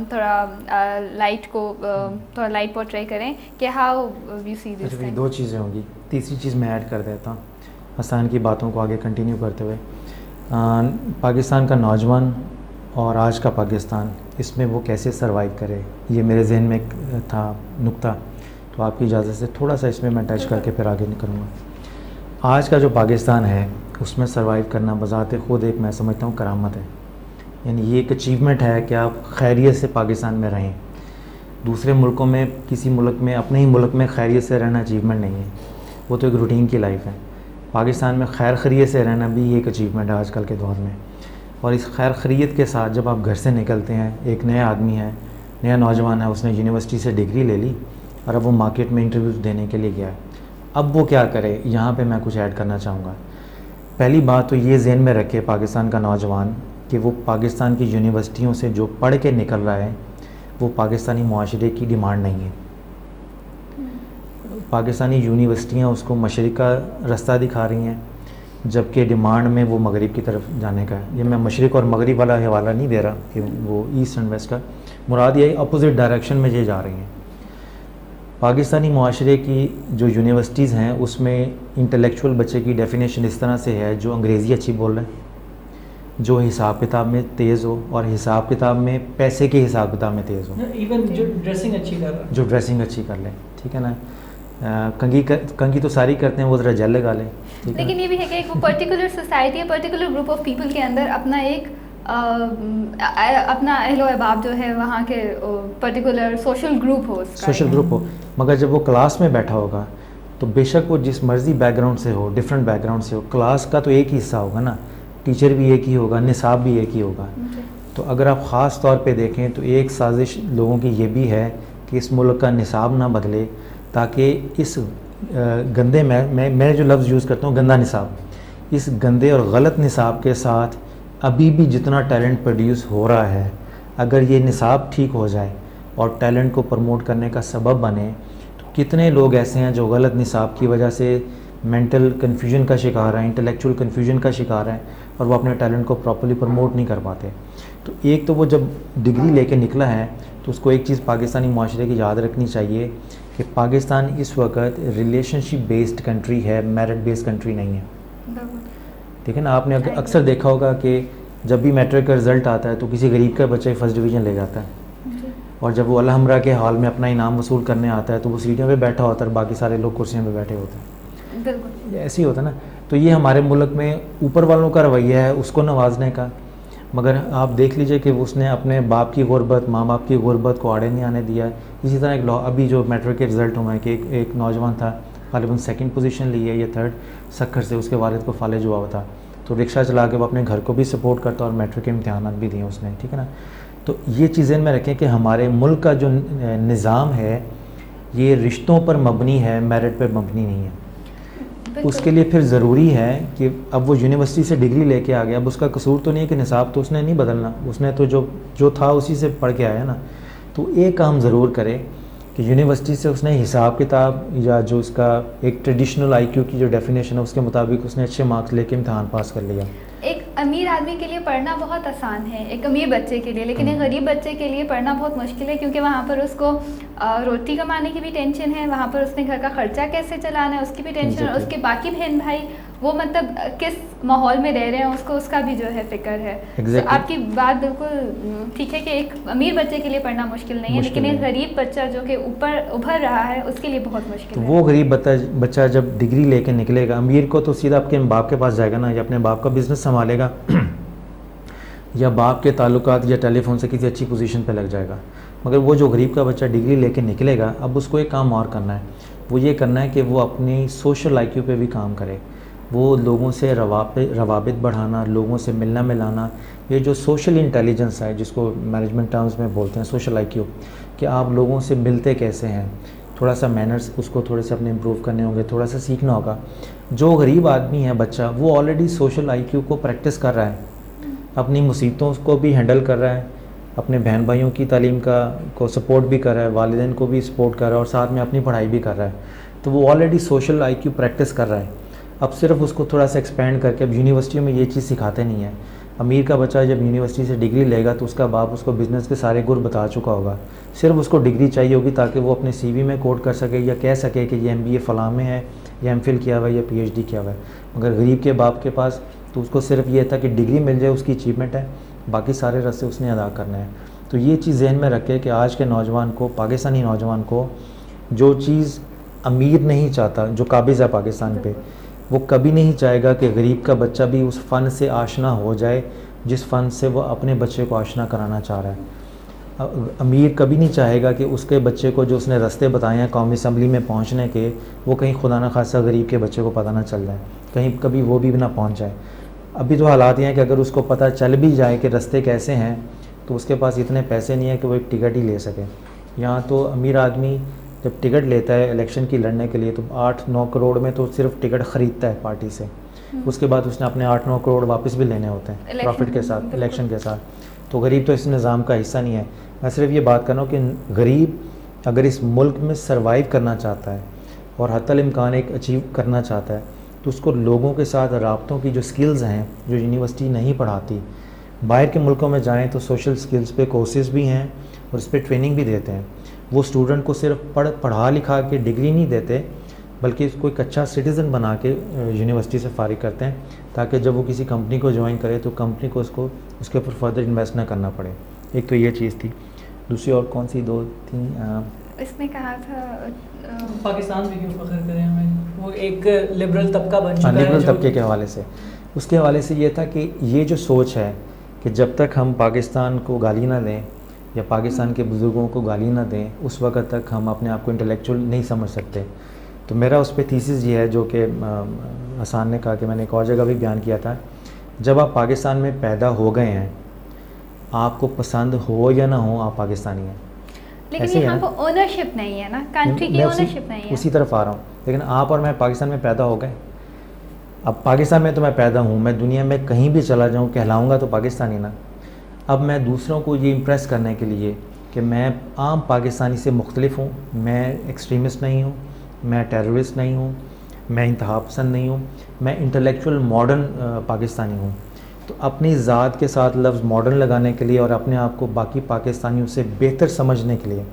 A: تھوڑا لائٹ پورٹرے کریں کہ ہاؤ یو سی دس.
B: دو چیزیں ہوں گی, تیسری چیز میں ایڈ کر دیتا ہوں حسان کی باتوں کو آگے کنٹینیو کرتے ہوئے. پاکستان کا نوجوان اور آج کا پاکستان, اس میں وہ کیسے سروائیو کرے, یہ میرے ذہن میں تھا نقطہ, تو آپ کی اجازت سے تھوڑا سا اس میں ٹچ کر کے پھر آگے کروں گا. آج کا جو پاکستان ہے اس میں سروائیو کرنا بذات خود ایک میں سمجھتا ہوں کرامت ہے. یعنی یہ ایک اچیومنٹ ہے کہ آپ خیریت سے پاکستان میں رہیں. دوسرے ملکوں میں, کسی ملک میں, اپنے ہی ملک میں خیریت سے رہنا اچیومنٹ نہیں ہے, وہ تو ایک روٹین کی لائف ہے. پاکستان میں خیر خیریت سے رہنا بھی ایک اچیومنٹ ہے آج کل کے دور میں. اور اس خیر خیریت کے ساتھ جب آپ گھر سے نکلتے ہیں, ایک نیا آدمی ہے, نیا نوجوان ہے, اس نے یونیورسٹی سے ڈگری لے لی اور اب وہ مارکیٹ میں انٹرویوز دینے کے لیے گیا ہے. اب وہ کیا کرے, یہاں پہ میں کچھ ایڈ کرنا چاہوں گا. پہلی بات تو یہ ذہن میں رکھے پاکستان کا نوجوان کہ وہ پاکستان کی یونیورسٹیوں سے جو پڑھ کے نکل رہا ہے وہ پاکستانی معاشرے کی ڈیمانڈ نہیں ہے. پاکستانی یونیورسٹیاں اس کو مشرق کا رستہ دکھا رہی ہیں, جبکہ ڈیمانڈ میں وہ مغرب کی طرف جانے کا ہے. یہ میں مشرق اور مغرب والا حوالہ نہیں دے رہا کہ وہ ایسٹ اینڈ ویسٹ کا, مراد یہ اپوزٹ ڈائریکشن میں یہ جا رہی ہیں. پاکستانی معاشرے کی جو یونیورسٹیز ہیں اس میں انٹلیکچوئل بچے کی ڈیفینیشن اس طرح سے ہے جو انگریزی اچھی بول رہے ہیں, جو حساب کتاب میں تیز ہو, اور حساب کتاب میں پیسے کے حساب کتاب میں تیز ہو,
C: ایون جو ڈریسنگ اچھی کر رہا ہے,
B: جو ڈریسنگ اچھی کر لیں, ٹھیک ہے نا. کنگھی تو ساری کرتے ہیں, وہ ذرا جیل لگا لیں.
A: لیکن یہ بھی ہے کہ ایک وہ particular society, particular group of people کے اندر اپنا ایک اپنا اہل و احباب جو ہے وہاں کے پرٹیکولر سوشل گروپ ہو,
B: سوشل گروپ ہو. مگر جب وہ کلاس میں بیٹھا ہوگا تو بے شک وہ جس مرضی بیک گراؤنڈ سے ہو, ڈفرینٹ بیک گراؤنڈ سے ہو, کلاس کا تو ایک ہی حصہ ہوگا نا, ٹیچر بھی ایک ہی ہوگا, نصاب بھی ایک ہی ہوگا. تو اگر آپ خاص طور پہ دیکھیں تو ایک سازش لوگوں کی یہ بھی ہے کہ اس ملک کا نصاب نہ بدلے, تاکہ اس گندے میں جو لفظ یوز کرتا ہوں گندا نصاب, اس گندے اور غلط نصاب کے ساتھ ابھی بھی جتنا ٹیلنٹ پروڈیوس ہو رہا ہے, اگر یہ نصاب ٹھیک ہو جائے اور ٹیلنٹ کو پروموٹ کرنے کا سبب بنے, تو کتنے لوگ ایسے ہیں جو غلط نصاب کی وجہ سے مینٹل کنفیوژن کا شکار ہیں, انٹلیکچوئل کنفیوژن کا شکار ہیں, اور وہ اپنے ٹیلنٹ کو پراپرلی پروموٹ نہیں کر پاتے. تو ایک تو وہ جب ڈگری لے کے نکلا ہے تو اس کو ایک چیز پاکستانی معاشرے کی یاد رکھنی چاہیے کہ پاکستان اس وقت ریلیشن شپ بیسڈ کنٹری ہے, میرٹ بیسڈ کنٹری نہیں ہے. ٹھیک ہے نا. آپ نے اکثر دیکھا ہوگا کہ جب بھی میٹرک کا رزلٹ آتا ہے تو کسی غریب کا بچہ فرسٹ ڈویژن لے جاتا ہے, اور جب وہ الحمرہ کے ہال میں اپنا انعام وصول کرنے آتا ہے تو وہ سیٹوں پہ بیٹھا ہوتا ہے اور باقی سارے لوگ کرسیوں پہ بیٹھے ہوتے ہیں. بالکل ایسے ہی ہوتا ہے نا. تو یہ ہمارے ملک میں اوپر والوں کا رویہ ہے اس کو نوازنے کا, مگر آپ دیکھ لیجئے کہ اس نے اپنے باپ کی غربت, ماں باپ کی غربت کو آڑے نہیں آنے دیا. اسی طرح ایک ابھی جو میٹرک کے رزلٹ ہوئے ہیں کہ ایک نوجوان تھا, غالباً سیکنڈ پوزیشن لی ہے یا تھرڈ, سکھر سے اس کے والد کو فالج ہوا تھا, تو رکشہ چلا کے وہ اپنے گھر کو بھی سپورٹ کرتا اور میٹرک کے امتحانات بھی دیے اس نے. ٹھیک ہے نا. تو یہ چیزیں میں رکھیں کہ ہمارے ملک کا جو نظام ہے یہ رشتوں پر مبنی ہے, میرٹ پر مبنی نہیں ہے. اس کے لیے پھر ضروری ہے کہ اب وہ یونیورسٹی سے ڈگری لے کے آ گیا, اب اس کا قصور تو نہیں ہے کہ نصاب تو اس نے نہیں بدلنا, اس نے تو جو تھا اسی سے پڑھ کے آیا نا. تو ایک کام ضرور کرے کہ یونیورسٹی سے اس نے حساب کتاب یا جو اس کا ایک ٹریڈیشنل آئی کیو کی جو ڈیفینیشن ہے اس کے مطابق اس نے اچھے مارکس لے کے امتحان پاس کر لیا.
A: ایک امیر آدمی کے لیے پڑھنا بہت آسان ہے, ایک امیر بچے کے لیے, لیکن ایک غریب بچے کے لیے پڑھنا بہت مشکل ہے, کیونکہ وہاں پر اس کو روٹی کمانے کی بھی ٹینشن ہے, وہاں پر اس نے گھر کا خرچہ کیسے چلانا ہے اس کی بھی ٹینشن ہے, اور اس کے باقی بہن بھائی وہ مطلب کس ماحول میں رہ رہے ہیں اس کا بھی جو ہے فکر ہے. آپ کی بات بالکل ٹھیک ہے کہ ایک امیر بچے کے لیے پڑھنا مشکل نہیں ہے, لیکن ایک غریب بچہ جو کہ اوپر ابھر رہا ہے اس کے لیے بہت مشکل ہے.
B: وہ غریب بچہ جب ڈگری لے کے نکلے گا, امیر کو تو سیدھا آپ کے باپ کے پاس جائے گا نا, یا اپنے باپ کا بزنس سنبھالے گا یا باپ کے تعلقات یا ٹیلی فون سے کسی اچھی پوزیشن پہ لگ جائے گا. مگر وہ جو غریب کا بچہ ڈگری لے کے نکلے گا, اب اس کو ایک کام اور کرنا ہے, وہ یہ کرنا ہے کہ وہ اپنی سوشل آئی کیو پہ بھی کام کرے. وہ لوگوں سے روابط بڑھانا, لوگوں سے ملنا ملانا, یہ جو سوشل انٹیلیجنس ہے جس کو مینجمنٹ ٹرمز میں بولتے ہیں سوشل آئی کیو, کہ آپ لوگوں سے ملتے کیسے ہیں, تھوڑا سا مینرز اس کو تھوڑے سے اپنے امپروو کرنے ہوں گے, تھوڑا سا سیکھنا ہوگا. جو غریب آدمی ہے بچہ, وہ آلریڈی سوشل آئی کیو کو پریکٹس کر رہا ہے, اپنی مصیبتوں کو بھی ہینڈل کر رہا ہے, اپنے بہن بھائیوں کی تعلیم کو سپورٹ بھی کر رہا ہے, والدین کو بھی سپورٹ کر رہا ہے, اور ساتھ میں اپنی پڑھائی بھی کر رہا ہے. تو وہ آلریڈی سوشل آئی کیو پریکٹس کر رہا ہے. اب صرف اس کو تھوڑا سا ایکسپینڈ کر کے, اب یونیورسٹیوں میں یہ چیز سکھاتے نہیں ہیں. امیر کا بچہ جب یونیورسٹی سے ڈگری لے گا تو اس کا باپ اس کو بزنس کے سارے گر بتا چکا ہوگا, صرف اس کو ڈگری چاہیے ہوگی تاکہ وہ اپنے سی وی میں کوٹ کر سکے یا کہہ سکے کہ یہ MBA فلاں میں ہے, یا MPhil کیا ہوا ہے, یا PhD کیا ہوا ہے. مگر غریب کے باپ کے پاس تو اس کو صرف یہ تھا کہ ڈگری مل جائے, اس کی اچیومنٹ ہے, باقی سارے راستے اس نے ادا کرنے ہیں. تو یہ چیز ذہن میں رکھے کہ آج کے نوجوان کو, پاکستانی نوجوان کو, جو چیز امیر نہیں چاہتا, جو قابض ہے پاکستان پہ, وہ کبھی نہیں چاہے گا کہ غریب کا بچہ بھی اس فن سے آشنا ہو جائے جس فن سے وہ اپنے بچے کو آشنا کرانا چاہ رہا ہے. امیر کبھی نہیں چاہے گا کہ اس کے بچے کو جو اس نے راستے بتائے ہیں قومی اسمبلی میں پہنچنے کے, وہ کہیں خدا نہ خاصہ غریب کے بچے کو پتہ نہ چل جائے, کہیں کبھی وہ بھی نہ پہنچ جائے. ابھی تو حالات یہ ہیں کہ اگر اس کو پتہ چل بھی جائے کہ راستے کیسے ہیں تو اس کے پاس اتنے پیسے نہیں ہیں کہ وہ ایک ٹکٹ ہی لے سکے. یہاں تو امیر آدمی جب ٹکٹ لیتا ہے الیکشن کی لڑنے کے لیے تو 8-9 کروڑ میں تو صرف ٹکٹ خریدتا ہے پارٹی سے, اس کے بعد اس نے اپنے 8-9 کروڑ واپس بھی لینے ہوتے ہیں پروفٹ کے ساتھ, الیکشن کے ساتھ. تو غریب تو اس نظام کا حصہ نہیں ہے. میں صرف یہ بات کر رہا ہوں کہ غریب اگر اس ملک میں سروائیو کرنا چاہتا ہے اور حتی الامکان ایک اچیو کرنا چاہتا ہے تو اس کو لوگوں کے ساتھ رابطوں کی جو سکلز ہیں جو یونیورسٹی نہیں پڑھاتی, باہر کے ملکوں میں جائیں تو سوشل سکلز پہ کورسز بھی ہیں اور اس پہ ٹریننگ بھی دیتے ہیں. وہ اسٹوڈنٹ کو صرف پڑھا لکھا کے ڈگری نہیں دیتے بلکہ اس کو ایک اچھا سٹیزن بنا کے یونیورسٹی سے فارغ کرتے ہیں تاکہ جب وہ کسی کمپنی کو جوائن کرے تو کمپنی کو اس کے اوپر فردر انویسٹ نہ کرنا پڑے. ایک تو یہ چیز تھی. دوسری اور کون سی 2 تھیں؟
A: اس نے کہا تھا
C: پاکستان بھی کیوں فخر کریں ہمیں, وہ ایک لبرل طبقہ بن چکا ہے.
B: لبرل طبقے کے حوالے سے, اس کے حوالے سے یہ تھا کہ یہ جو سوچ ہے کہ جب تک ہم پاکستان کو گالی نہ دیں یا پاکستان کے بزرگوں کو گالی نہ دیں اس وقت تک ہم اپنے آپ کو انٹلیکچوئل نہیں سمجھ سکتے. تو میرا اس پہ تھیسس یہ ہے جو کہ حسان نے کہا کہ میں نے ایک اور جگہ بھی بیان کیا تھا, جب آپ پاکستان میں پیدا ہو گئے ہیں, آپ کو پسند ہو یا نہ ہو آپ پاکستانی ہیں.
A: لیکن یہاں پہ اونرشپ نہیں ہے نا, کنٹری کی اونرشپ نہیں ہے.
B: اسی طرف آ رہا ہوں. لیکن آپ اور میں پاکستان میں پیدا ہو گئے, اب پاکستان میں تو میں پیدا ہوں, میں دنیا میں کہیں بھی چلا جاؤں کہلاؤں گا تو پاکستانی نا. اب میں دوسروں کو یہ امپریس کرنے کے لیے کہ میں عام پاکستانی سے مختلف ہوں, میں ایکسٹریمسٹ نہیں ہوں, میں ٹیررسٹ نہیں ہوں, میں انتہا پسند نہیں ہوں, میں انٹلیکچوئل ماڈرن پاکستانی ہوں. تو اپنی ذات کے ساتھ لفظ ماڈرن لگانے کے لیے اور اپنے آپ کو باقی پاکستانیوں سے بہتر سمجھنے کے لیے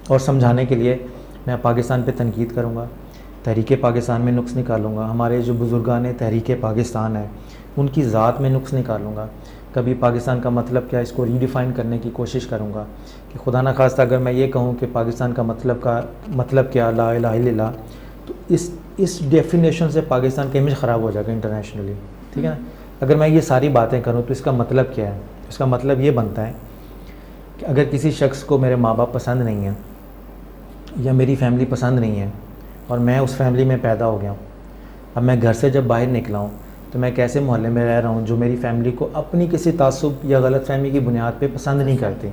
B: اور سمجھانے کے لیے میں پاکستان پہ تنقید کروں گا, تحریک پاکستان میں نقص نکالوں گا, ہمارے جو بزرگان تحریک پاکستان ہے ان کی ذات میں نقص نکالوں گا. کبھی پاکستان کا مطلب کیا اس کو ریڈیفائن کرنے کی کوشش کروں گا کہ خدا نہ خواستہ اگر میں یہ کہوں کہ پاکستان کا مطلب کیا لا الہ الا اللہ, تو اس ڈیفینیشن سے پاکستان کا امیج خراب ہو جائے گا انٹرنیشنلی. ٹھیک ہے نا. اگر میں یہ ساری باتیں کروں تو اس کا مطلب کیا ہے؟ اس کا مطلب یہ بنتا ہے کہ اگر کسی شخص کو میرے ماں باپ پسند نہیں ہیں یا میری فیملی پسند نہیں ہے اور میں اس فیملی میں پیدا ہو گیا ہوں, اب میں گھر سے جب باہر نکلا ہوں تو میں کیسے محلے میں رہ رہا ہوں جو میری فیملی کو اپنی کسی تعصب یا غلط فہمی کی بنیاد پہ پسند نہیں کرتی,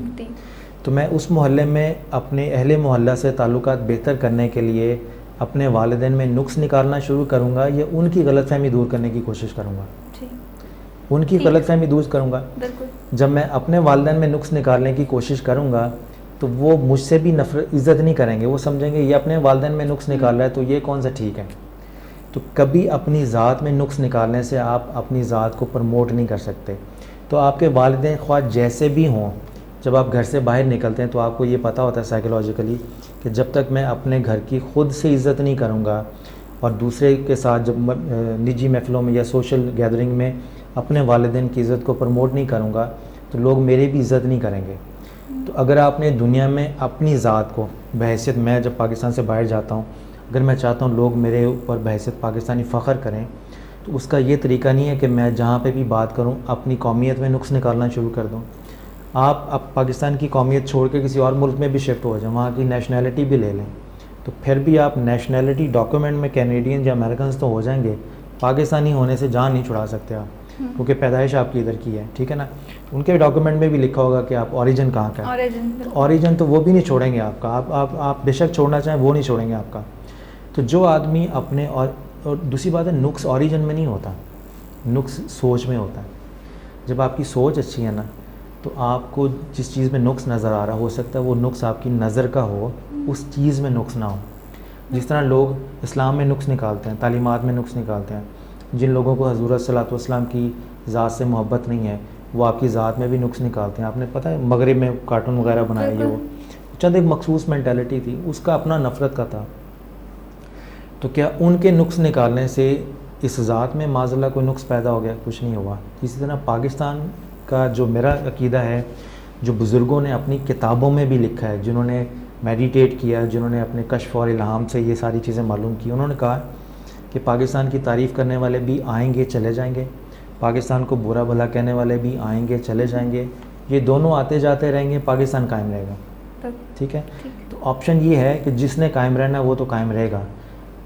B: تو میں اس محلے میں اپنے اہل محلہ سے تعلقات بہتر کرنے کے لیے اپنے والدین میں نقص نکالنا شروع کروں گا یا ان کی غلط فہمی دور کرنے کی کوشش کروں گا؟ ان کی غلط فہمی دور کروں گا. جب میں اپنے والدین میں نقص نکالنے کی کوشش کروں گا تو وہ مجھ سے بھی نفرت عزت نہیں کریں گے, وہ سمجھیں گے یہ اپنے والدین میں نقص نکال رہا ہے تو یہ کون سا ٹھیک ہے. تو کبھی اپنی ذات میں نقص نکالنے سے آپ اپنی ذات کو پروموٹ نہیں کر سکتے. تو آپ کے والدین خواہ جیسے بھی ہوں, جب آپ گھر سے باہر نکلتے ہیں تو آپ کو یہ پتہ ہوتا ہے سائیکولوجیکلی کہ جب تک میں اپنے گھر کی خود سے عزت نہیں کروں گا اور دوسرے کے ساتھ جب نجی محفلوں میں یا سوشل گیدرنگ میں اپنے والدین کی عزت کو پروموٹ نہیں کروں گا تو لوگ میری بھی عزت نہیں کریں گے. تو اگر آپ نے دنیا میں اپنی ذات کو بحیثیت, میں جب پاکستان سے باہر جاتا ہوں اگر میں چاہتا ہوں لوگ میرے اوپر بحیثیت پاکستانی فخر کریں تو اس کا یہ طریقہ نہیں ہے کہ میں جہاں پہ بھی بات کروں اپنی قومیت میں نقص نکالنا شروع کر دوں. آپ پاکستان کی قومیت چھوڑ کے کسی اور ملک میں بھی شفٹ ہو جائیں, وہاں کی نیشنلٹی بھی لے لیں, تو پھر بھی آپ نیشنلٹی ڈاکومنٹ میں کینیڈین یا امریکنز تو ہو جائیں گے, پاکستانی ہونے سے جان نہیں چھڑا سکتے آپ. کیونکہ پیدائش آپ کی ادھر کی ہے, ٹھیک ہے نا. ان کے ڈاکومنٹ میں بھی لکھا ہوگا کہ آپ اوریجن کہاں کا ہے, اوریجن تو وہ بھی نہیں چھوڑیں گے آپ کا, آپ بے شک چھوڑنا چاہیں وہ نہیں چھوڑیں گے آپ کا. تو جو آدمی اپنے اور دوسری بات ہے نقص اوریجن میں نہیں ہوتا, نقص سوچ میں ہوتا ہے. جب آپ کی سوچ اچھی ہے نا تو آپ کو جس چیز میں نقص نظر آ رہا ہو سکتا ہے وہ نقص آپ کی نظر کا ہو, اس چیز میں نقص نہ ہو. جس طرح لوگ اسلام میں نقص نکالتے ہیں, تعلیمات میں نقص نکالتے ہیں, جن لوگوں کو حضور صلی اللہ علیہ وسلم کی ذات سے محبت نہیں ہے وہ آپ کی ذات میں بھی نقص نکالتے ہیں. آپ نے پتہ ہے مغرب میں کارٹون وغیرہ بنائے, یہ وہ چند ایک مخصوص مینٹیلٹی تھی, اس کا اپنا نفرت کا تھا. تو کیا ان کے نقص نکالنے سے اس ذات میں معاذ اللہ کوئی نقص پیدا ہو گیا؟ کچھ نہیں ہوا. اسی طرح پاکستان کا جو میرا عقیدہ ہے, جو بزرگوں نے اپنی کتابوں میں بھی لکھا ہے, جنہوں نے میڈیٹیٹ کیا, جنہوں نے اپنے کشف اور الہام سے یہ ساری چیزیں معلوم کی, انہوں نے کہا کہ پاکستان کی تعریف کرنے والے بھی آئیں گے چلے جائیں گے, پاکستان کو برا بھلا کہنے والے بھی آئیں گے چلے جائیں گے, یہ دونوں آتے جاتے رہیں گے, پاکستان قائم رہے گا. ٹھیک ہے, تو آپشن یہ ہے کہ جس نے قائم رہنا ہے وہ تو قائم رہے گا.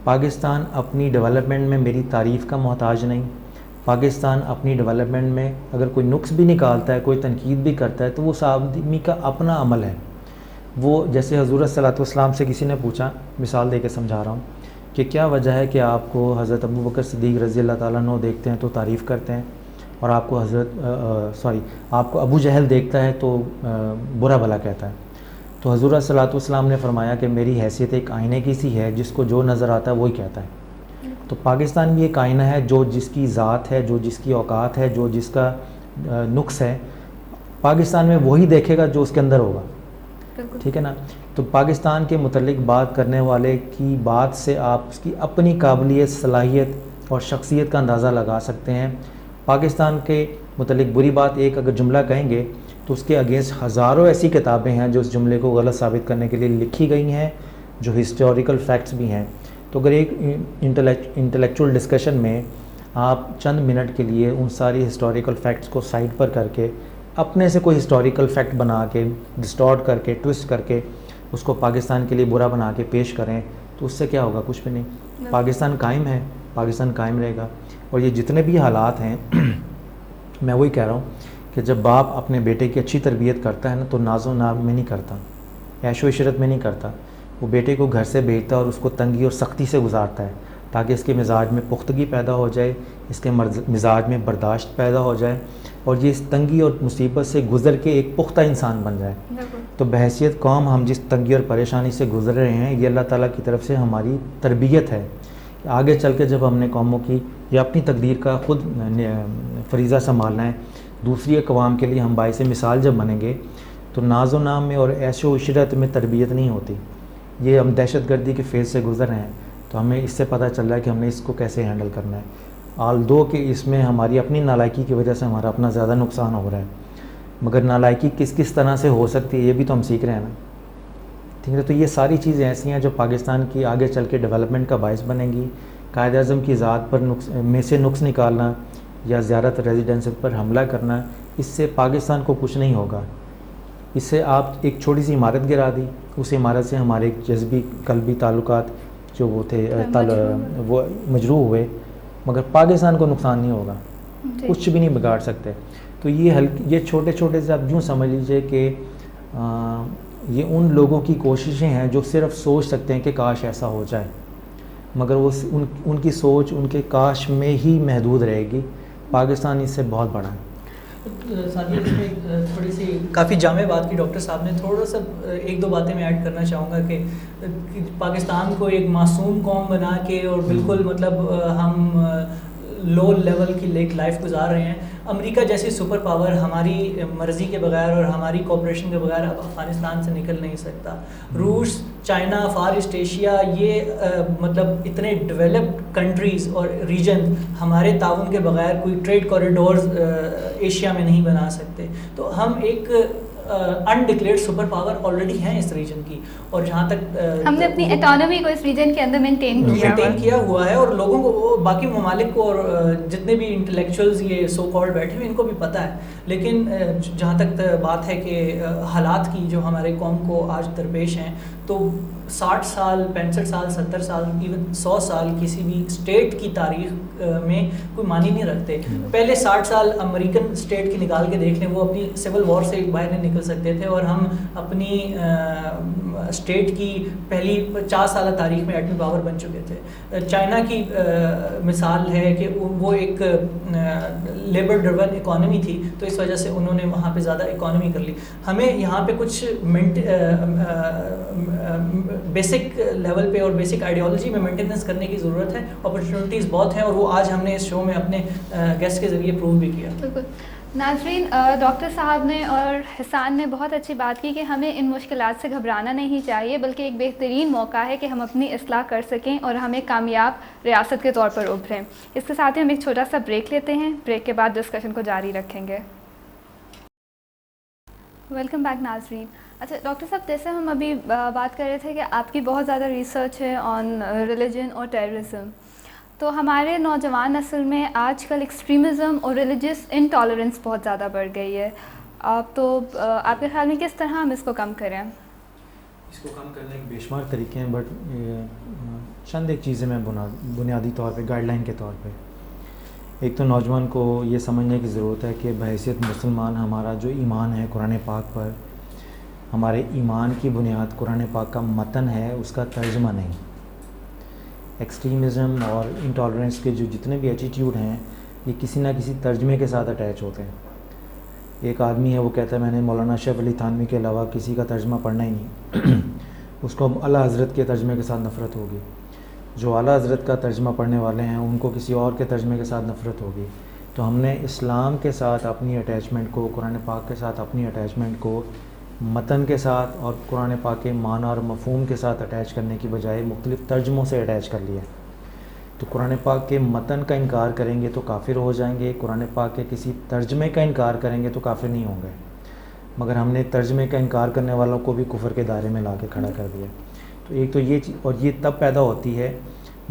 B: پاکستان اپنی ڈیولپمنٹ میں میری تعریف کا محتاج نہیں. پاکستان اپنی ڈیولپمنٹ میں اگر کوئی نقص بھی نکالتا ہے, کوئی تنقید بھی کرتا ہے, تو وہ اس آدمی کا اپنا عمل ہے. وہ جیسے حضور صلی اللہ علیہ وسلم سے کسی نے پوچھا, مثال دے کے سمجھا رہا ہوں, کہ کیا وجہ ہے کہ آپ کو حضرت ابو بکر صدیق رضی اللہ تعالیٰ عنہ دیکھتے ہیں تو تعریف کرتے ہیں, اور آپ کو آپ کو ابو جہل دیکھتا ہے تو برا بھلا کہتا ہے. تو حضور صلی اللہ علیہ وسلم نے فرمایا کہ میری حیثیت ایک آئینے کی سی ہے, جس کو جو نظر آتا ہے وہی کہتا ہے. تو پاکستان بھی ایک آئینہ ہے, جو جس کی ذات ہے, جو جس کی اوقات ہے, جو جس کا نقص ہے, پاکستان میں وہی دیکھے گا جو اس کے اندر ہوگا. ٹھیک ہے نا. تو پاکستان کے متعلق بات کرنے والے کی بات سے آپ اس کی اپنی قابلیت, صلاحیت اور شخصیت کا اندازہ لگا سکتے ہیں. پاکستان کے متعلق بری بات ایک اگر جملہ کہیں گے تو اس کے اگینسٹ ہزاروں ایسی کتابیں ہیں جو اس جملے کو غلط ثابت کرنے کے لیے لکھی گئی ہیں, جو ہسٹوریکل فیکٹس بھی ہیں. تو اگر ایک انٹلیکچول ڈسکشن میں آپ چند منٹ کے لیے ان ساری ہسٹوریکل فیکٹس کو سائڈ پر کر کے اپنے سے کوئی ہسٹوریکل فیکٹ بنا کے, ڈسٹارٹ کر کے, ٹوسٹ کر کے اس کو پاکستان کے لیے برا بنا کے پیش کریں, تو اس سے کیا ہوگا؟ کچھ بھی نہیں. پاکستان قائم ہے, پاکستان قائم رہے گا. اور یہ جتنے بھی حالات ہیں میں وہی کہہ رہا ہوں کہ جب باپ اپنے بیٹے کی اچھی تربیت کرتا ہے نا تو ناز و نام میں نہیں کرتا, عیش و عشرت میں نہیں کرتا. وہ بیٹے کو گھر سے بھیجتا ہے اور اس کو تنگی اور سختی سے گزارتا ہے, تاکہ اس کے مزاج میں پختگی پیدا ہو جائے, اس کے مزاج میں برداشت پیدا ہو جائے, اور یہ اس تنگی اور مصیبت سے گزر کے ایک پختہ انسان بن جائے. تو بحیثیت قوم ہم جس تنگی اور پریشانی سے گزر رہے ہیں, یہ اللہ تعالیٰ کی طرف سے ہماری تربیت ہے. آگے چل کے جب ہم نے قوموں کی یا اپنی تقدیر کا خود فریضہ سنبھالنا ہے, دوسری اقوام کے لیے ہم باعث مثال جب بنیں گے, تو ناز و نام میں اور عیش و عشرت میں تربیت نہیں ہوتی. یہ ہم دہشت گردی کے فیز سے گزر رہے ہیں, تو ہمیں اس سے پتہ چل رہا ہے کہ ہم نے اس کو کیسے ہینڈل کرنا ہے. آلدو کہ اس میں ہماری اپنی نالائکی کی وجہ سے ہمارا اپنا زیادہ نقصان ہو رہا ہے, مگر نالائکی کس طرح سے ہو سکتی ہے یہ بھی تو ہم سیکھ رہے ہیں نا. ٹھیک ہے, تو یہ ساری چیزیں ایسی ہیں جو پاکستان کی آگے چل کے ڈیولپمنٹ کا باعث بنیں گی. قائد اعظم کی ذات پر میں سے نقص نکالنا یا زیارت ریزیڈنس پر حملہ کرنا, اس سے پاکستان کو کچھ نہیں ہوگا. اس سے آپ ایک چھوٹی سی عمارت گرا دی, اس عمارت سے ہمارے جذبی قلبی تعلقات جو وہ تھے وہ مجروح ہوئے, مگر پاکستان کو نقصان نہیں ہوگا, کچھ بھی نہیں بگاڑ سکتے. تو یہ چھوٹے چھوٹے سے آپ یوں سمجھ لیجئے کہ یہ ان لوگوں کی کوششیں ہیں جو صرف سوچ سکتے ہیں کہ کاش ایسا ہو جائے, مگر وہ ان کی سوچ ان کے کاش میں ہی محدود رہے گی. پاکستان اس سے بہت بڑا ہے.
C: ساتھی اس میں تھوڑی سی کافی جامع بات کی ڈاکٹر صاحب نے, تھوڑا سا ایک دو باتیں میں ایڈ کرنا چاہوں گا کہ پاکستان کو ایک معصوم قوم بنا کے اور بالکل مطلب ہم لو لیول کی لائف گزار رہے ہیں. امریکہ جیسی سپر پاور ہماری مرضی کے بغیر اور ہماری کوپریشن کے بغیر اب افغانستان سے نکل نہیں سکتا. روس, چائنا, فار ایسٹ ایشیا, یہ مطلب اتنے ڈیولپڈ کنٹریز اور ریجن ہمارے تعاون کے بغیر کوئی ٹریڈ کوریڈورز ایشیا میں نہیں بنا سکتے. تو ہم ایک انڈکلیئرڈ سپر پاور آلریڈی ہیں اس ریجن کی, اور جہاں تک
A: ہم نے اپنی اٹانومی کو اس ریجن کے اندر مینٹین
C: کیا ہوا ہے, اور لوگوں کو, باقی ممالک کو, اور جتنے بھی انٹلیکچوئلز یہ سو کالڈ بیٹھے ہوئے ان کو بھی پتہ ہے. لیکن جہاں تک بات ہے کہ حالات کی جو ہمارے قوم کو آج درپیش ہیں, تو 60 سال 65 سال 70 سال ایون 100 سال کسی بھی اسٹیٹ کی تاریخ میں کوئی معنی نہیں رکھتے. پہلے 60 سال امریکن اسٹیٹ کی نکال کے دیکھ لیں, وہ اپنی سول وار سے باہر نہیں نکل سکتے تھے, اور ہم اپنی اسٹیٹ کی پہلی 50 سالہ تاریخ میں ایٹمی پاور بن چکے تھے. چائنا کی مثال ہے کہ وہ ایک لیبر ڈرون اکانومی تھی, تو اس وجہ سے انہوں نے وہاں پہ زیادہ اکانومی کر لی. ہمیں یہاں پہ کچھ بیسک لیول پہ اور بیسک آئیڈیالوجی میں مینٹیننس کرنے کی ضرورت ہے. اپرچونیٹیز بہت ہیں, اور وہ آج ہم نے اس شو میں اپنے گیسٹ کے ذریعے پروو بھی کیا.
A: بالکل. ناظرین, ڈاکٹر صاحب نے اور حسان نے بہت اچھی بات کی کہ ہمیں ان مشکلات سے گھبرانا نہیں چاہیے, بلکہ ایک بہترین موقع ہے کہ ہم اپنی اصلاح کر سکیں اور ہم ایک کامیاب ریاست کے طور پر ابھریں. اس کے ساتھ ہی ہم ایک چھوٹا سا بریک لیتے ہیں. بریک کے بعد ڈسکشن کو جاری رکھیں گے. ویلکم بیک ناظرین. اچھا ڈاکٹر صاحب, جیسے ہم ابھی بات کر رہے تھے کہ آپ کی بہت زیادہ ریسرچ ہے آن ریلیجن اور ٹیررزم, تو ہمارے نوجوان نسل میں آج کل ایکسٹریمزم اور ریلیجس انٹالرنس بہت زیادہ بڑھ گئی ہے. آپ کے خیال میں کس طرح ہم اس کو کم کریں؟
B: اس کو کم کرنے کے بے شمار طریقے ہیں, بٹ چند ایک چیزیں میں بنیادی طور پہ گائیڈ لائن کے طور پہ. ایک تو نوجوان کو یہ سمجھنے کی ضرورت ہے کہ بحیثیت مسلمان ہمارا جو ایمان ہے قرآن پاک پر, ہمارے ایمان کی بنیاد قرآن پاک کا متن ہے, اس کا ترجمہ نہیں. ایکسٹریمزم اور انٹالرنس کے جو جتنے بھی ایٹیٹیوڈ ہیں یہ کسی نہ کسی ترجمے کے ساتھ اٹیچ ہوتے ہیں. ایک آدمی ہے وہ کہتا ہے میں نے مولانا اشرف علی تھانوی کے علاوہ کسی کا ترجمہ پڑھنا ہی نہیں, اس کو اعلیٰ حضرت کے ترجمے کے ساتھ نفرت ہوگی. جو اعلیٰ حضرت کا ترجمہ پڑھنے والے ہیں ان کو کسی اور کے ترجمے کے ساتھ نفرت ہوگی. تو ہم نے اسلام کے ساتھ اپنی اٹیچمنٹ کو, قرآن پاک کے ساتھ اپنی اٹیچمنٹ کو متن کے ساتھ اور قرآن پاک کے معنی اور مفہوم کے ساتھ اٹیچ کرنے کی بجائے مختلف ترجموں سے اٹیچ کر لیا. تو قرآن پاک کے متن کا انکار کریں گے تو کافر ہو جائیں گے, قرآن پاک کے کسی ترجمے کا انکار کریں گے تو کافر نہیں ہوں گے. مگر ہم نے ترجمے کا انکار کرنے والوں کو بھی کفر کے دائرے میں لا کے کھڑا کر دیا. تو ایک تو یہ چیز, اور یہ تب پیدا ہوتی ہے,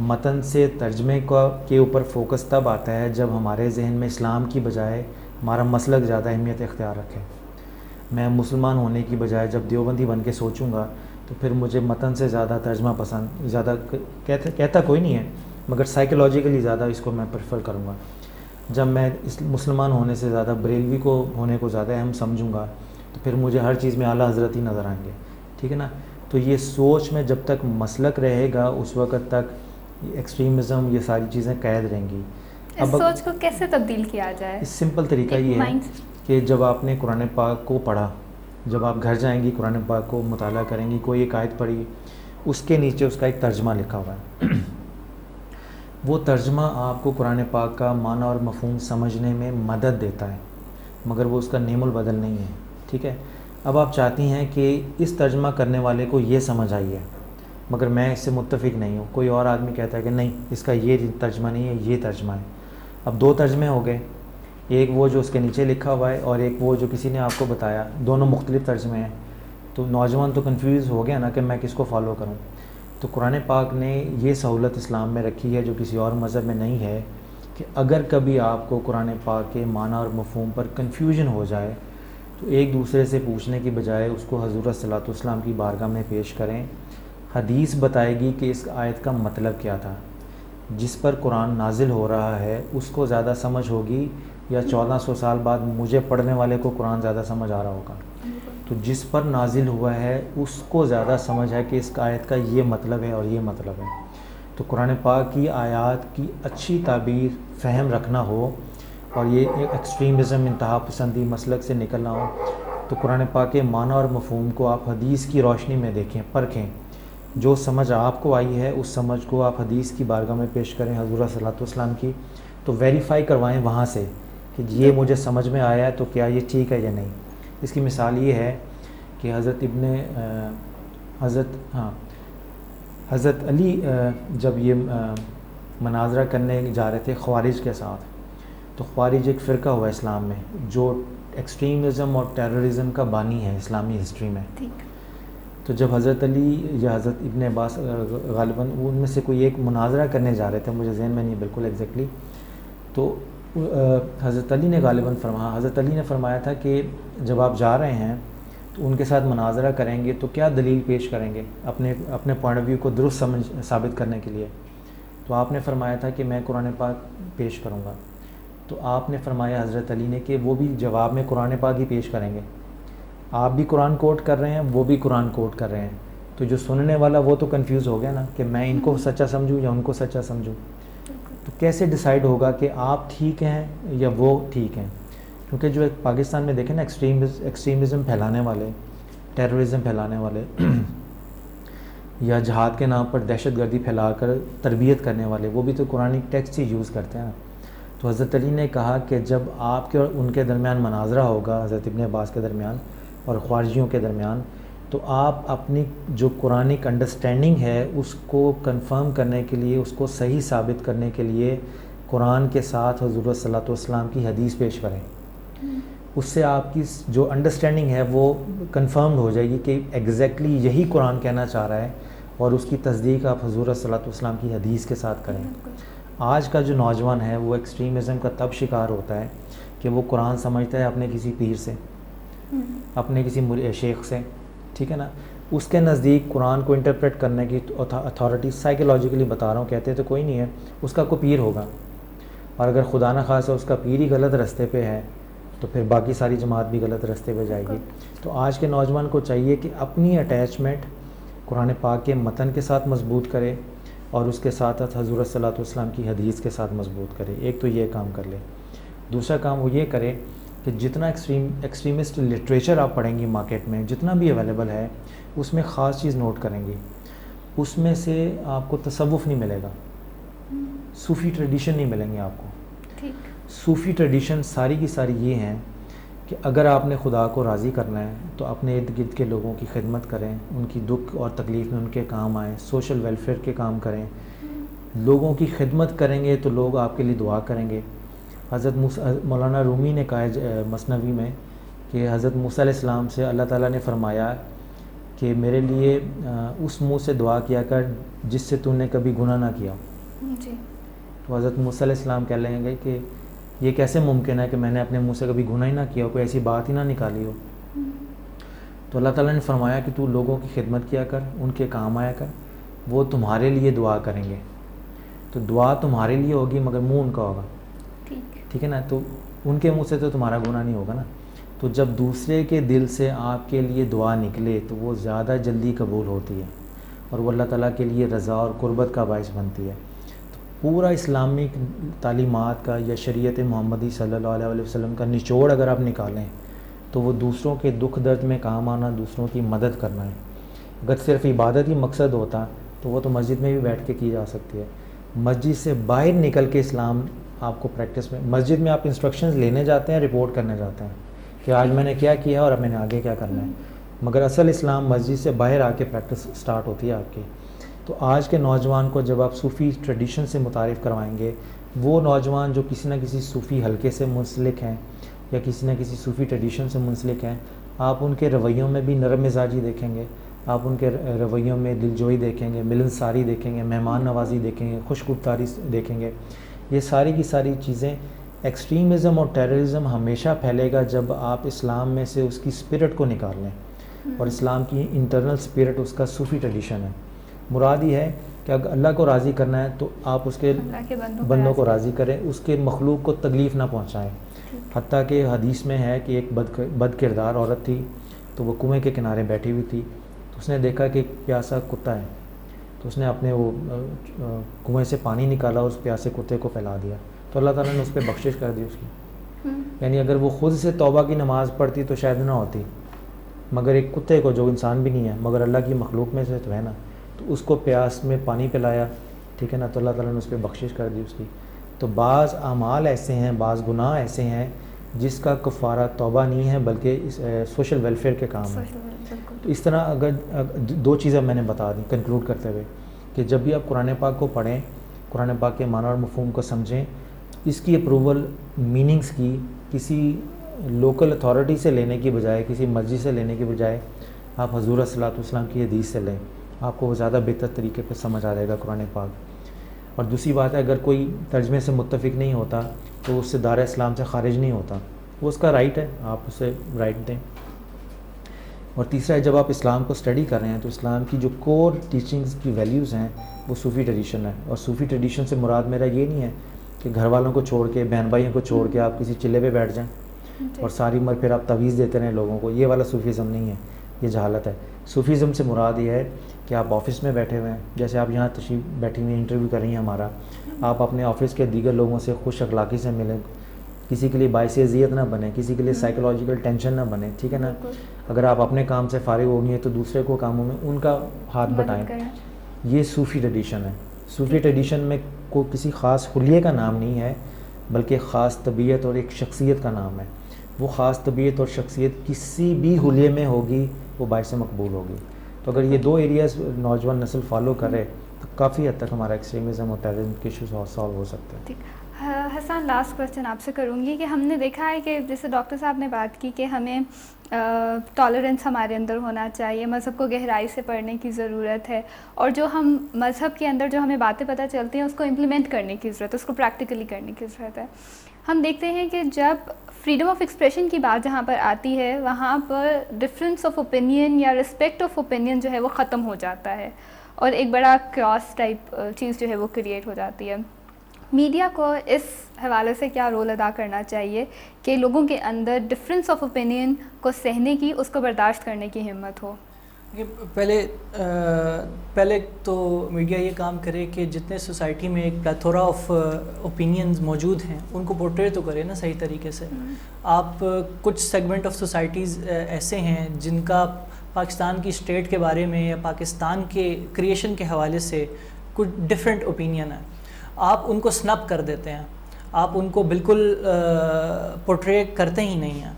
B: متن سے ترجمے کے اوپر فوکس تب آتا ہے جب ہمارے ذہن میں اسلام کی بجائے ہمارا مسلک زیادہ اہمیت اختیار رکھے. میں مسلمان ہونے کی بجائے جب دیوبندی بن کے سوچوں گا تو پھر مجھے متن سے زیادہ ترجمہ پسند, زیادہ کہتا کوئی نہیں ہے, مگر سائیکولوجیکلی زیادہ اس کو میں پریفر کروں گا. جب میں اس مسلمان ہونے سے زیادہ بریلوی کو ہونے کو زیادہ اہم سمجھوں گا تو پھر مجھے ہر چیز میں اعلیٰ حضرت ہی نظر آئیں گے. ٹھیک ہے نا. تو یہ سوچ میں جب تک مسلک رہے گا اس وقت تک ایکسٹریمزم یہ ساری چیزیں قید رہیں گی.
A: اس سوچ کو کیسے تبدیل کیا جائے؟
B: اس سمپل طریقہ یہ ہے کہ جب آپ نے قرآن پاک کو پڑھا, جب آپ گھر جائیں گی قرآن پاک کو مطالعہ کریں گی, کوئی ایک آیت پڑھی, اس کے نیچے اس کا ایک ترجمہ لکھا ہوا ہے. وہ ترجمہ آپ کو قرآن پاک کا معنی اور مفہوم سمجھنے میں مدد دیتا ہے, مگر وہ اس کا نیم البدل نہیں ہے. ٹھیک ہے. اب آپ چاہتی ہیں کہ اس ترجمہ کرنے والے کو یہ سمجھ آئی ہے, مگر میں اس سے متفق نہیں ہوں. کوئی اور آدمی کہتا ہے کہ نہیں اس کا یہ ترجمہ نہیں ہے, یہ ترجمہ ہے. اب دو ترجمے ہو گئے, ایک وہ جو اس کے نیچے لکھا ہوا ہے اور ایک وہ جو کسی نے آپ کو بتایا. دونوں مختلف ترجمے ہیں. تو نوجوان تو کنفیوز ہو گیا نا کہ میں کس کو فالو کروں. تو قرآن پاک نے یہ سہولت اسلام میں رکھی ہے جو کسی اور مذہب میں نہیں ہے, کہ اگر کبھی آپ کو قرآن پاک کے معنی اور مفہوم پر کنفیوژن ہو جائے تو ایک دوسرے سے پوچھنے کی بجائے اس کو حضور صلی اللہ علیہ وسلم کی بارگاہ میں پیش کریں. حدیث بتائے گی کہ اس آیت کا مطلب کیا تھا. جس پر قرآن نازل ہو رہا ہے اس کو زیادہ سمجھ ہوگی, یا 1400 سال بعد مجھے پڑھنے والے کو قرآن زیادہ سمجھ آ رہا ہوگا. تو جس پر نازل ہوا ہے اس کو زیادہ سمجھ ہے کہ اس آیت کا یہ مطلب ہے اور یہ مطلب ہے. تو قرآن پاک کی آیات کی اچھی تعبیر فہم رکھنا ہو اور یہ ایکسٹریمزم انتہا پسندی مسلک سے نکلنا ہو تو قرآن پاک کے معنی اور مفہوم کو آپ حدیث کی روشنی میں دیکھیں, پرکھیں. جو سمجھ آپ کو آئی ہے اس سمجھ کو آپ حدیث کی بارگاہ میں پیش کریں, حضور صلی اللہ علیہ وسلم کی, تو ویریفائی کروائیں وہاں سے کہ یہ مجھے سمجھ میں آیا ہے تو کیا یہ ٹھیک ہے یا نہیں. اس کی مثال یہ ہے کہ حضرت علی جب یہ مناظرہ کرنے جا رہے تھے خوارج کے ساتھ, تو خوارج ایک فرقہ ہوا اسلام میں جو ایکسٹریمزم اور ٹیررزم کا بانی ہے اسلامی ہسٹری میں. تو جب حضرت علی یا حضرت ابن عباس غالباً ان میں سے کوئی ایک مناظرہ کرنے جا رہے تھے, مجھے ذہن میں نہیں بالکل ایگزیکٹلی, تو حضرت علی نے غالباً حضرت علی نے فرمایا تھا کہ جب آپ جا رہے ہیں تو ان کے ساتھ مناظرہ کریں گے تو کیا دلیل پیش کریں گے اپنے پوائنٹ آف ویو کو درست ثابت کرنے کے لیے؟ تو آپ نے فرمایا تھا کہ میں قرآن پاک پیش کروں گا. تو آپ نے فرمایا حضرت علی نے کہ وہ بھی جواب میں قرآن پاک ہی پیش کریں گے. آپ بھی قرآن کوٹ کر رہے ہیں, وہ بھی قرآن کوٹ کر رہے ہیں, تو جو سننے والا وہ تو کنفیوز ہو گیا نا کہ میں ان کو سچا سمجھوں یا ان کو سچا سمجھوں. تو کیسے ڈیسائیڈ ہوگا کہ آپ ٹھیک ہیں یا وہ ٹھیک ہیں؟ کیونکہ جو ایک پاکستان میں دیکھیں نا ایکسٹریمزم پھیلانے والے, ٹیررزم پھیلانے والے یا جہاد کے نام پر دہشت گردی پھیلا کر تربیت کرنے والے, وہ بھی تو قرآن ٹیکسٹ ہی یوز کرتے ہیں. تو حضرت علی نے کہا کہ جب آپ کے اور ان کے درمیان مناظرہ ہوگا, حضرت ابن عباس کے درمیان اور خواریوں کے درمیان, تو آپ اپنی جو قرآنک انڈرسٹینڈنگ ہے اس کو کنفرم کرنے کے لیے, اس کو صحیح ثابت کرنے کے لیے قرآن کے ساتھ حضور صلی اللہ علیہ وسلم کی حدیث پیش کریں. اس سے آپ کی جو انڈرسٹینڈنگ ہے وہ کنفرمڈ ہو جائے گی کہ ایگزیکٹلی یہی قرآن کہنا چاہ رہا ہے, اور اس کی تصدیق آپ حضور صلی اللہ علیہ وسلم کی حدیث کے ساتھ کریں. آج کا جو نوجوان ہے وہ ایکسٹریمزم کا تب شکار ہوتا ہے کہ وہ قرآن سمجھتا ہے اپنے کسی پیر سے, اپنے کسی شیخ سے, ٹھیک ہے نا. اس کے نزدیک قرآن کو انٹرپریٹ کرنے کی اتھارٹی سائیکولوجیکلی بتا رہا ہوں, کہتے تو کوئی نہیں ہے, اس کا کوئی پیر ہوگا, اور اگر خدا نہ خواستہ اس کا پیر ہی غلط رستے پہ ہے تو پھر باقی ساری جماعت بھی غلط رستے پہ جائے گی. تو آج کے نوجوان کو چاہیے کہ اپنی اٹیچمنٹ قرآن پاک کے متن کے ساتھ مضبوط کرے اور اس کے ساتھ حضور صلی اللہ علیہ وسلم کی حدیث کے ساتھ مضبوط کرے. ایک تو یہ کام کر لے. دوسرا کام وہ یہ کرے کہ جتنا ایکسٹریمسٹ لٹریچر آپ پڑھیں گی مارکیٹ میں, جتنا بھی اویلیبل ہے, اس میں خاص چیز نوٹ کریں گی, اس میں سے آپ کو تصوف نہیں ملے گا, صوفی ٹریڈیشن نہیں ملیں گے آپ کو. صوفی ٹریڈیشن ساری کی ساری یہ ہیں کہ اگر آپ نے خدا کو راضی کرنا ہے تو اپنے ارد گرد کے لوگوں کی خدمت کریں, ان کی دکھ اور تکلیف میں ان کے کام آئیں, سوشل ویلفیئر کے کام کریں. لوگوں کی خدمت کریں گے تو لوگ آپ کے لیے دعا کریں گے. حضرت مولانا رومی نے کہا ہے مثنوی میں کہ حضرت موسیٰ علیہ السلام سے اللہ تعالیٰ نے فرمایا کہ میرے لیے اس منہ سے دعا کیا کر جس سے تو نے کبھی گناہ نہ کیا. تو حضرت موسیٰ علیہ السلام کہہ لیں گے کہ یہ کیسے ممکن ہے کہ میں نے اپنے منہ سے کبھی گناہ ہی نہ کیا ہو, کوئی ایسی بات ہی نہ نکالی ہو. تو اللہ تعالیٰ نے فرمایا کہ تو لوگوں کی خدمت کیا کر, ان کے کام آیا کر, وہ تمہارے لیے دعا کریں گے. تو دعا تمہارے لیے ہوگی مگر منہ ان کا ہوگا, ٹھیک ہے نا. تو ان کے منہ سے تو تمہارا گناہ نہیں ہوگا نا. تو جب دوسرے کے دل سے آپ کے لیے دعا نکلے تو وہ زیادہ جلدی قبول ہوتی ہے اور وہ اللہ تعالیٰ کے لیے رضا اور قربت کا باعث بنتی ہے. پورا اسلامک تعلیمات کا یا شریعت محمدی صلی اللہ علیہ وسلم کا نچوڑ اگر آپ نکالیں تو وہ دوسروں کے دکھ درد میں کام آنا, دوسروں کی مدد کرنا ہے. اگر صرف عبادت ہی مقصد ہوتا تو وہ تو مسجد میں بھی بیٹھ کے کی جا سکتی ہے. مسجد سے باہر نکل کے اسلام آپ کو پریکٹس میں, مسجد میں آپ انسٹرکشنز لینے جاتے ہیں, رپورٹ کرنے جاتے ہیں کہ آج میں نے کیا کیا اور اب میں نے آگے کیا کرنا ہے, مگر اصل اسلام مسجد سے باہر آ کے پریکٹس سٹارٹ ہوتی ہے آپ کی. تو آج کے نوجوان کو جب آپ صوفی ٹریڈیشن سے متعارف کروائیں گے, وہ نوجوان جو کسی نہ کسی صوفی حلقے سے منسلک ہیں یا کسی نہ کسی صوفی ٹریڈیشن سے منسلک ہیں, آپ ان کے رویوں میں بھی نرم مزاجی دیکھیں گے, آپ ان کے رویوں میں دلجوئی دیکھیں گے, ملنساری دیکھیں گے, مہمان نوازی دیکھیں گے, خوش گفتاری دیکھیں گے. یہ ساری کی ساری چیزیں, ایکسٹریمزم اور ٹیررزم ہمیشہ پھیلے گا جب آپ اسلام میں سے اس کی اسپرٹ کو نکال لیں, اور اسلام کی انٹرنل اسپرٹ اس کا صوفی ٹریڈیشن ہے. مراد یہ ہے کہ اگر اللہ کو راضی کرنا ہے تو آپ اس کے بندوں کو راضی کریں, اس کے مخلوق کو تکلیف نہ پہنچائیں. حتیٰ کہ حدیث میں ہے کہ ایک بد کردار عورت تھی, تو وہ کنویں کے کنارے بیٹھی ہوئی تھی, تو اس نے دیکھا کہ ایک پیاسا کتا ہے, تو اس نے اپنے وہ کنویں سے پانی نکالا اور اس پیاسے کتے کو پھیلا دیا, تو اللہ تعالیٰ نے اس پہ بخشش کر دی اس کی. یعنی اگر وہ خود سے توبہ کی نماز پڑھتی تو شاید نہ ہوتی, مگر ایک کتے کو جو انسان بھی نہیں ہے مگر اللہ کی مخلوق میں سے تو ہے نا, تو اس کو پیاس میں پانی پلایا, ٹھیک ہے نا, تو اللہ تعالیٰ نے اس پہ بخشش کر دی اس کی. تو بعض اعمال ایسے ہیں, بعض گناہ ایسے ہیں جس کا کفارہ توبہ نہیں ہے بلکہ سوشل ویلفیئر کے کام ہے. تو اس طرح اگر دو چیزیں میں نے بتا دیں کنکلوڈ کرتے ہوئے کہ جب بھی آپ قرآن پاک کو پڑھیں, قرآن پاک کے معنی اور مفہوم کو سمجھیں, اس کی اپروول میننگز کی کسی لوکل اتھارٹی سے لینے کی بجائے, کسی مسجد سے لینے کی بجائے آپ حضور صلی اللہ علیہ وسلم کی حدیث سے لیں, آپ کو وہ زیادہ بہتر طریقے پہ سمجھ آ جائے گا قرآن پاک. اور دوسری بات ہے, اگر کوئی ترجمے سے متفق نہیں ہوتا تو اس سے دار اسلام سے خارج نہیں ہوتا, وہ اس کا رائٹ ہے, آپ اسے رائٹ دیں. اور تیسرا ہے جب آپ اسلام کو اسٹڈی کر رہے ہیں تو اسلام کی جو کور ٹیچنگز کی ویلیوز ہیں وہ صوفی ٹریڈیشن ہے. اور صوفی ٹریڈیشن سے مراد میرا یہ نہیں ہے کہ گھر والوں کو چھوڑ کے بہن بھائیوں کو چھوڑ کے آپ کسی چلے پہ بیٹھ جائیں اور ساری عمر پھر آپ تعویذ دیتے رہیں لوگوں کو. یہ والا صوفیزم نہیں ہے, یہ جہالت ہے. صوفیزم سے مراد یہ ہے کہ آپ آفس میں بیٹھے ہوئے ہیں, جیسے آپ یہاں تشریف بیٹھی ہوئی انٹرویو کر رہی ہیں ہمارا, آپ اپنے آفس کے دیگر لوگوں سے خوش اخلاقی سے ملیں, کسی کے لیے باعث اذیت نہ بنے, کسی کے لیے سائیکولوجیکل ٹینشن نہ بنے, ٹھیک ہے نا. اگر آپ اپنے کام سے فارغ ہو گئی ہیں تو دوسرے کو کاموں میں ان کا ہاتھ بٹائیں. یہ صوفی ٹریڈیشن ہے. صوفی ٹریڈیشن میں کوئی کسی خاص حلیے کا نام نہیں ہے بلکہ خاص طبیعت اور ایک شخصیت کا نام ہے. وہ خاص طبیعت اور شخصیت کسی بھی حلیے میں ہوگی وہ باعث مقبول ہوگی. تو اگر یہ دو ایریاز نوجوان نسل فالو کرے تو کافی حد تک ہمارا ایکسٹریمزم اور ٹیررزم کے ایشوز سالو ہو سکتے ہیں.
A: حسان, لاسٹ کویسچن آپ سے کروں گی کہ ہم نے دیکھا ہے کہ جیسے ڈاکٹر صاحب نے بات کی کہ ہمیں ٹالرنس ہمارے اندر ہونا چاہیے, مذہب کو گہرائی سے پڑھنے کی ضرورت ہے, اور جو ہم مذہب کے اندر جو ہمیں باتیں پتہ چلتی ہیں اس کو امپلیمنٹ کرنے کی ضرورت ہے, اس کو پریکٹیکلی کرنے کی ضرورت ہے. ہم دیکھتے ہیں کہ جب فریڈم آف ایکسپریشن کی بات جہاں پر آتی ہے وہاں پر ڈفرینس آف اوپینین یا رسپیکٹ آف اوپینین جو ہے وہ ختم ہو جاتا ہے اور ایک بڑا کراس ٹائپ چیز جو ہے وہ کریٹ ہو جاتی ہے. میڈیا کو اس حوالے سے کیا رول ادا کرنا چاہیے کہ لوگوں کے اندر ڈفرینس آف اوپینین کو سہنے کی, اس کو برداشت کرنے کی ہمت ہو؟
C: پہلے تو میڈیا یہ کام کرے کہ جتنے سوسائٹی میں ایک پلیتھورا آف اوپینینز موجود ہیں ان کو پورٹری تو کرے نا صحیح طریقے سے. آپ کچھ سیگمنٹ آف سوسائٹیز ایسے ہیں جن کا پاکستان کی اسٹیٹ کے بارے میں یا پاکستان کے کریشن کے حوالے سے کچھ ڈفرینٹ اوپینین ہے, آپ ان کو سنپ کر دیتے ہیں, آپ ان کو بالکل پورٹری کرتے ہی نہیں ہیں,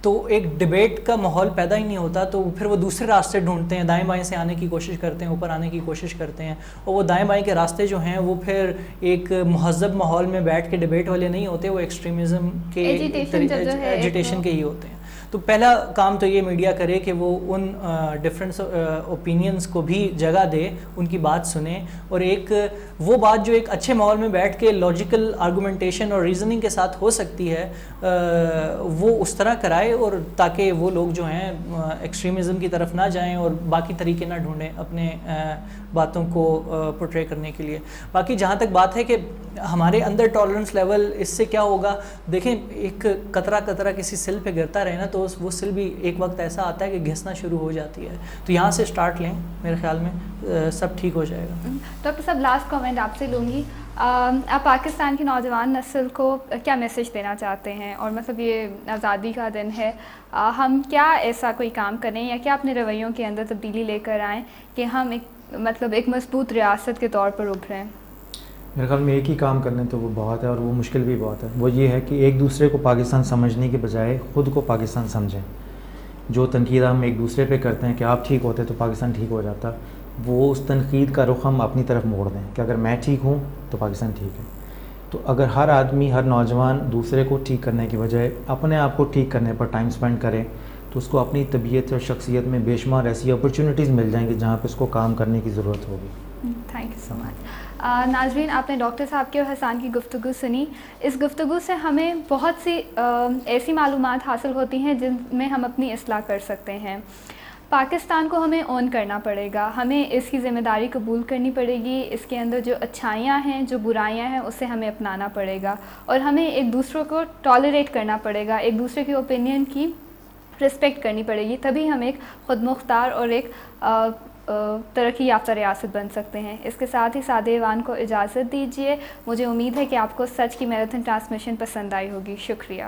C: تو ایک ڈبیٹ کا ماحول پیدا ہی نہیں ہوتا. تو پھر وہ دوسرے راستے ڈھونڈتے ہیں, دائیں بائیں سے آنے کی کوشش کرتے ہیں, اوپر آنے کی کوشش کرتے ہیں, اور وہ دائیں بائیں کے راستے جو ہیں وہ پھر ایک مہذب ماحول میں بیٹھ کے ڈبیٹ والے نہیں ہوتے, وہ ایکسٹریمزم کے ایجیٹیشن کے ہی ہوتے ہیں. تو پہلا کام تو یہ میڈیا کرے کہ وہ ان ڈفرینس اوپینینز کو بھی جگہ دے, ان کی بات سنیں, اور ایک وہ بات جو ایک اچھے ماحول میں بیٹھ کے لاجیکل آرگومنٹیشن اور ریزننگ کے ساتھ ہو سکتی ہے وہ اس طرح کرائے, اور تاکہ وہ لوگ جو ہیں ایکسٹریمزم کی طرف نہ جائیں اور باقی طریقے نہ ڈھونڈیں اپنے باتوں کو پورٹری کرنے کے لیے. باقی جہاں تک بات ہے کہ ہمارے اندر ٹالرنس لیول اس سے کیا ہوگا, دیکھیں ایک قطرہ قطرہ کسی سل پہ گرتا رہے نا تو وہ سل بھی ایک وقت ایسا آتا ہے کہ گھسنا شروع ہو جاتی ہے. تو یہاں سے سٹارٹ لیں, میرے خیال میں سب ٹھیک ہو جائے گا.
A: ڈاکٹر صاحب, لاسٹ کامنٹ آپ سے لوں گی. آپ پاکستان کی نوجوان نسل کو کیا میسج دینا چاہتے ہیں, اور مطلب یہ آزادی کا دن ہے, ہم کیا ایسا کوئی کام کریں یا کیا اپنے رویوں کے اندر تبدیلی لے کر آئیں کہ ہم ایک مضبوط ریاست کے طور پر ابھریں؟
B: میرے خیال میں ایک ہی کام کرنے تو وہ بہت ہے, اور وہ مشکل بھی بہت ہے. وہ یہ ہے کہ ایک دوسرے کو پاکستان سمجھنے کے بجائے خود کو پاکستان سمجھیں. جو تنقید ہم ایک دوسرے پہ کرتے ہیں کہ آپ ٹھیک ہوتے تو پاکستان ٹھیک ہو جاتا, وہ اس تنقید کا رخ ہم اپنی طرف موڑ دیں کہ اگر میں ٹھیک ہوں تو پاکستان ٹھیک ہے. تو اگر ہر آدمی, ہر نوجوان دوسرے کو ٹھیک کرنے کی بجائے اپنے آپ کو ٹھیک کرنے پر ٹائم سپینڈ کرے تو اس کو اپنی طبیعت اور شخصیت میں بے شمار ایسی اپرچونیٹیز مل جائیں گی جہاں پہ اس کو کام کرنے کی ضرورت ہوگی.
A: تھینک یو سو مچ. ناظرین, آپ نے ڈاکٹر صاحب کی اور حسان کی گفتگو سنی. اس گفتگو سے ہمیں بہت سی ایسی معلومات حاصل ہوتی ہیں جن میں ہم اپنی اصلاح کر سکتے ہیں. پاکستان کو ہمیں اون کرنا پڑے گا, ہمیں اس کی ذمہ داری قبول کرنی پڑے گی, اس کے اندر جو اچھائیاں ہیں, جو برائیاں ہیں, اسے ہمیں اپنانا پڑے گا, اور ہمیں ایک دوسرے کو ٹالریٹ کرنا پڑے گا, ایک دوسرے کی اوپینین کی رسپیکٹ کرنی پڑے گی. تبھی ہم ایک خود مختار اور ایک ترقی یافتہ ریاست بن سکتے ہیں. اس کے ساتھ ہی سادہ ایوان کو اجازت دیجیے. مجھے امید ہے کہ آپ کو سچ کی میراتھن ٹرانسمیشن پسند آئی ہوگی. شکریہ.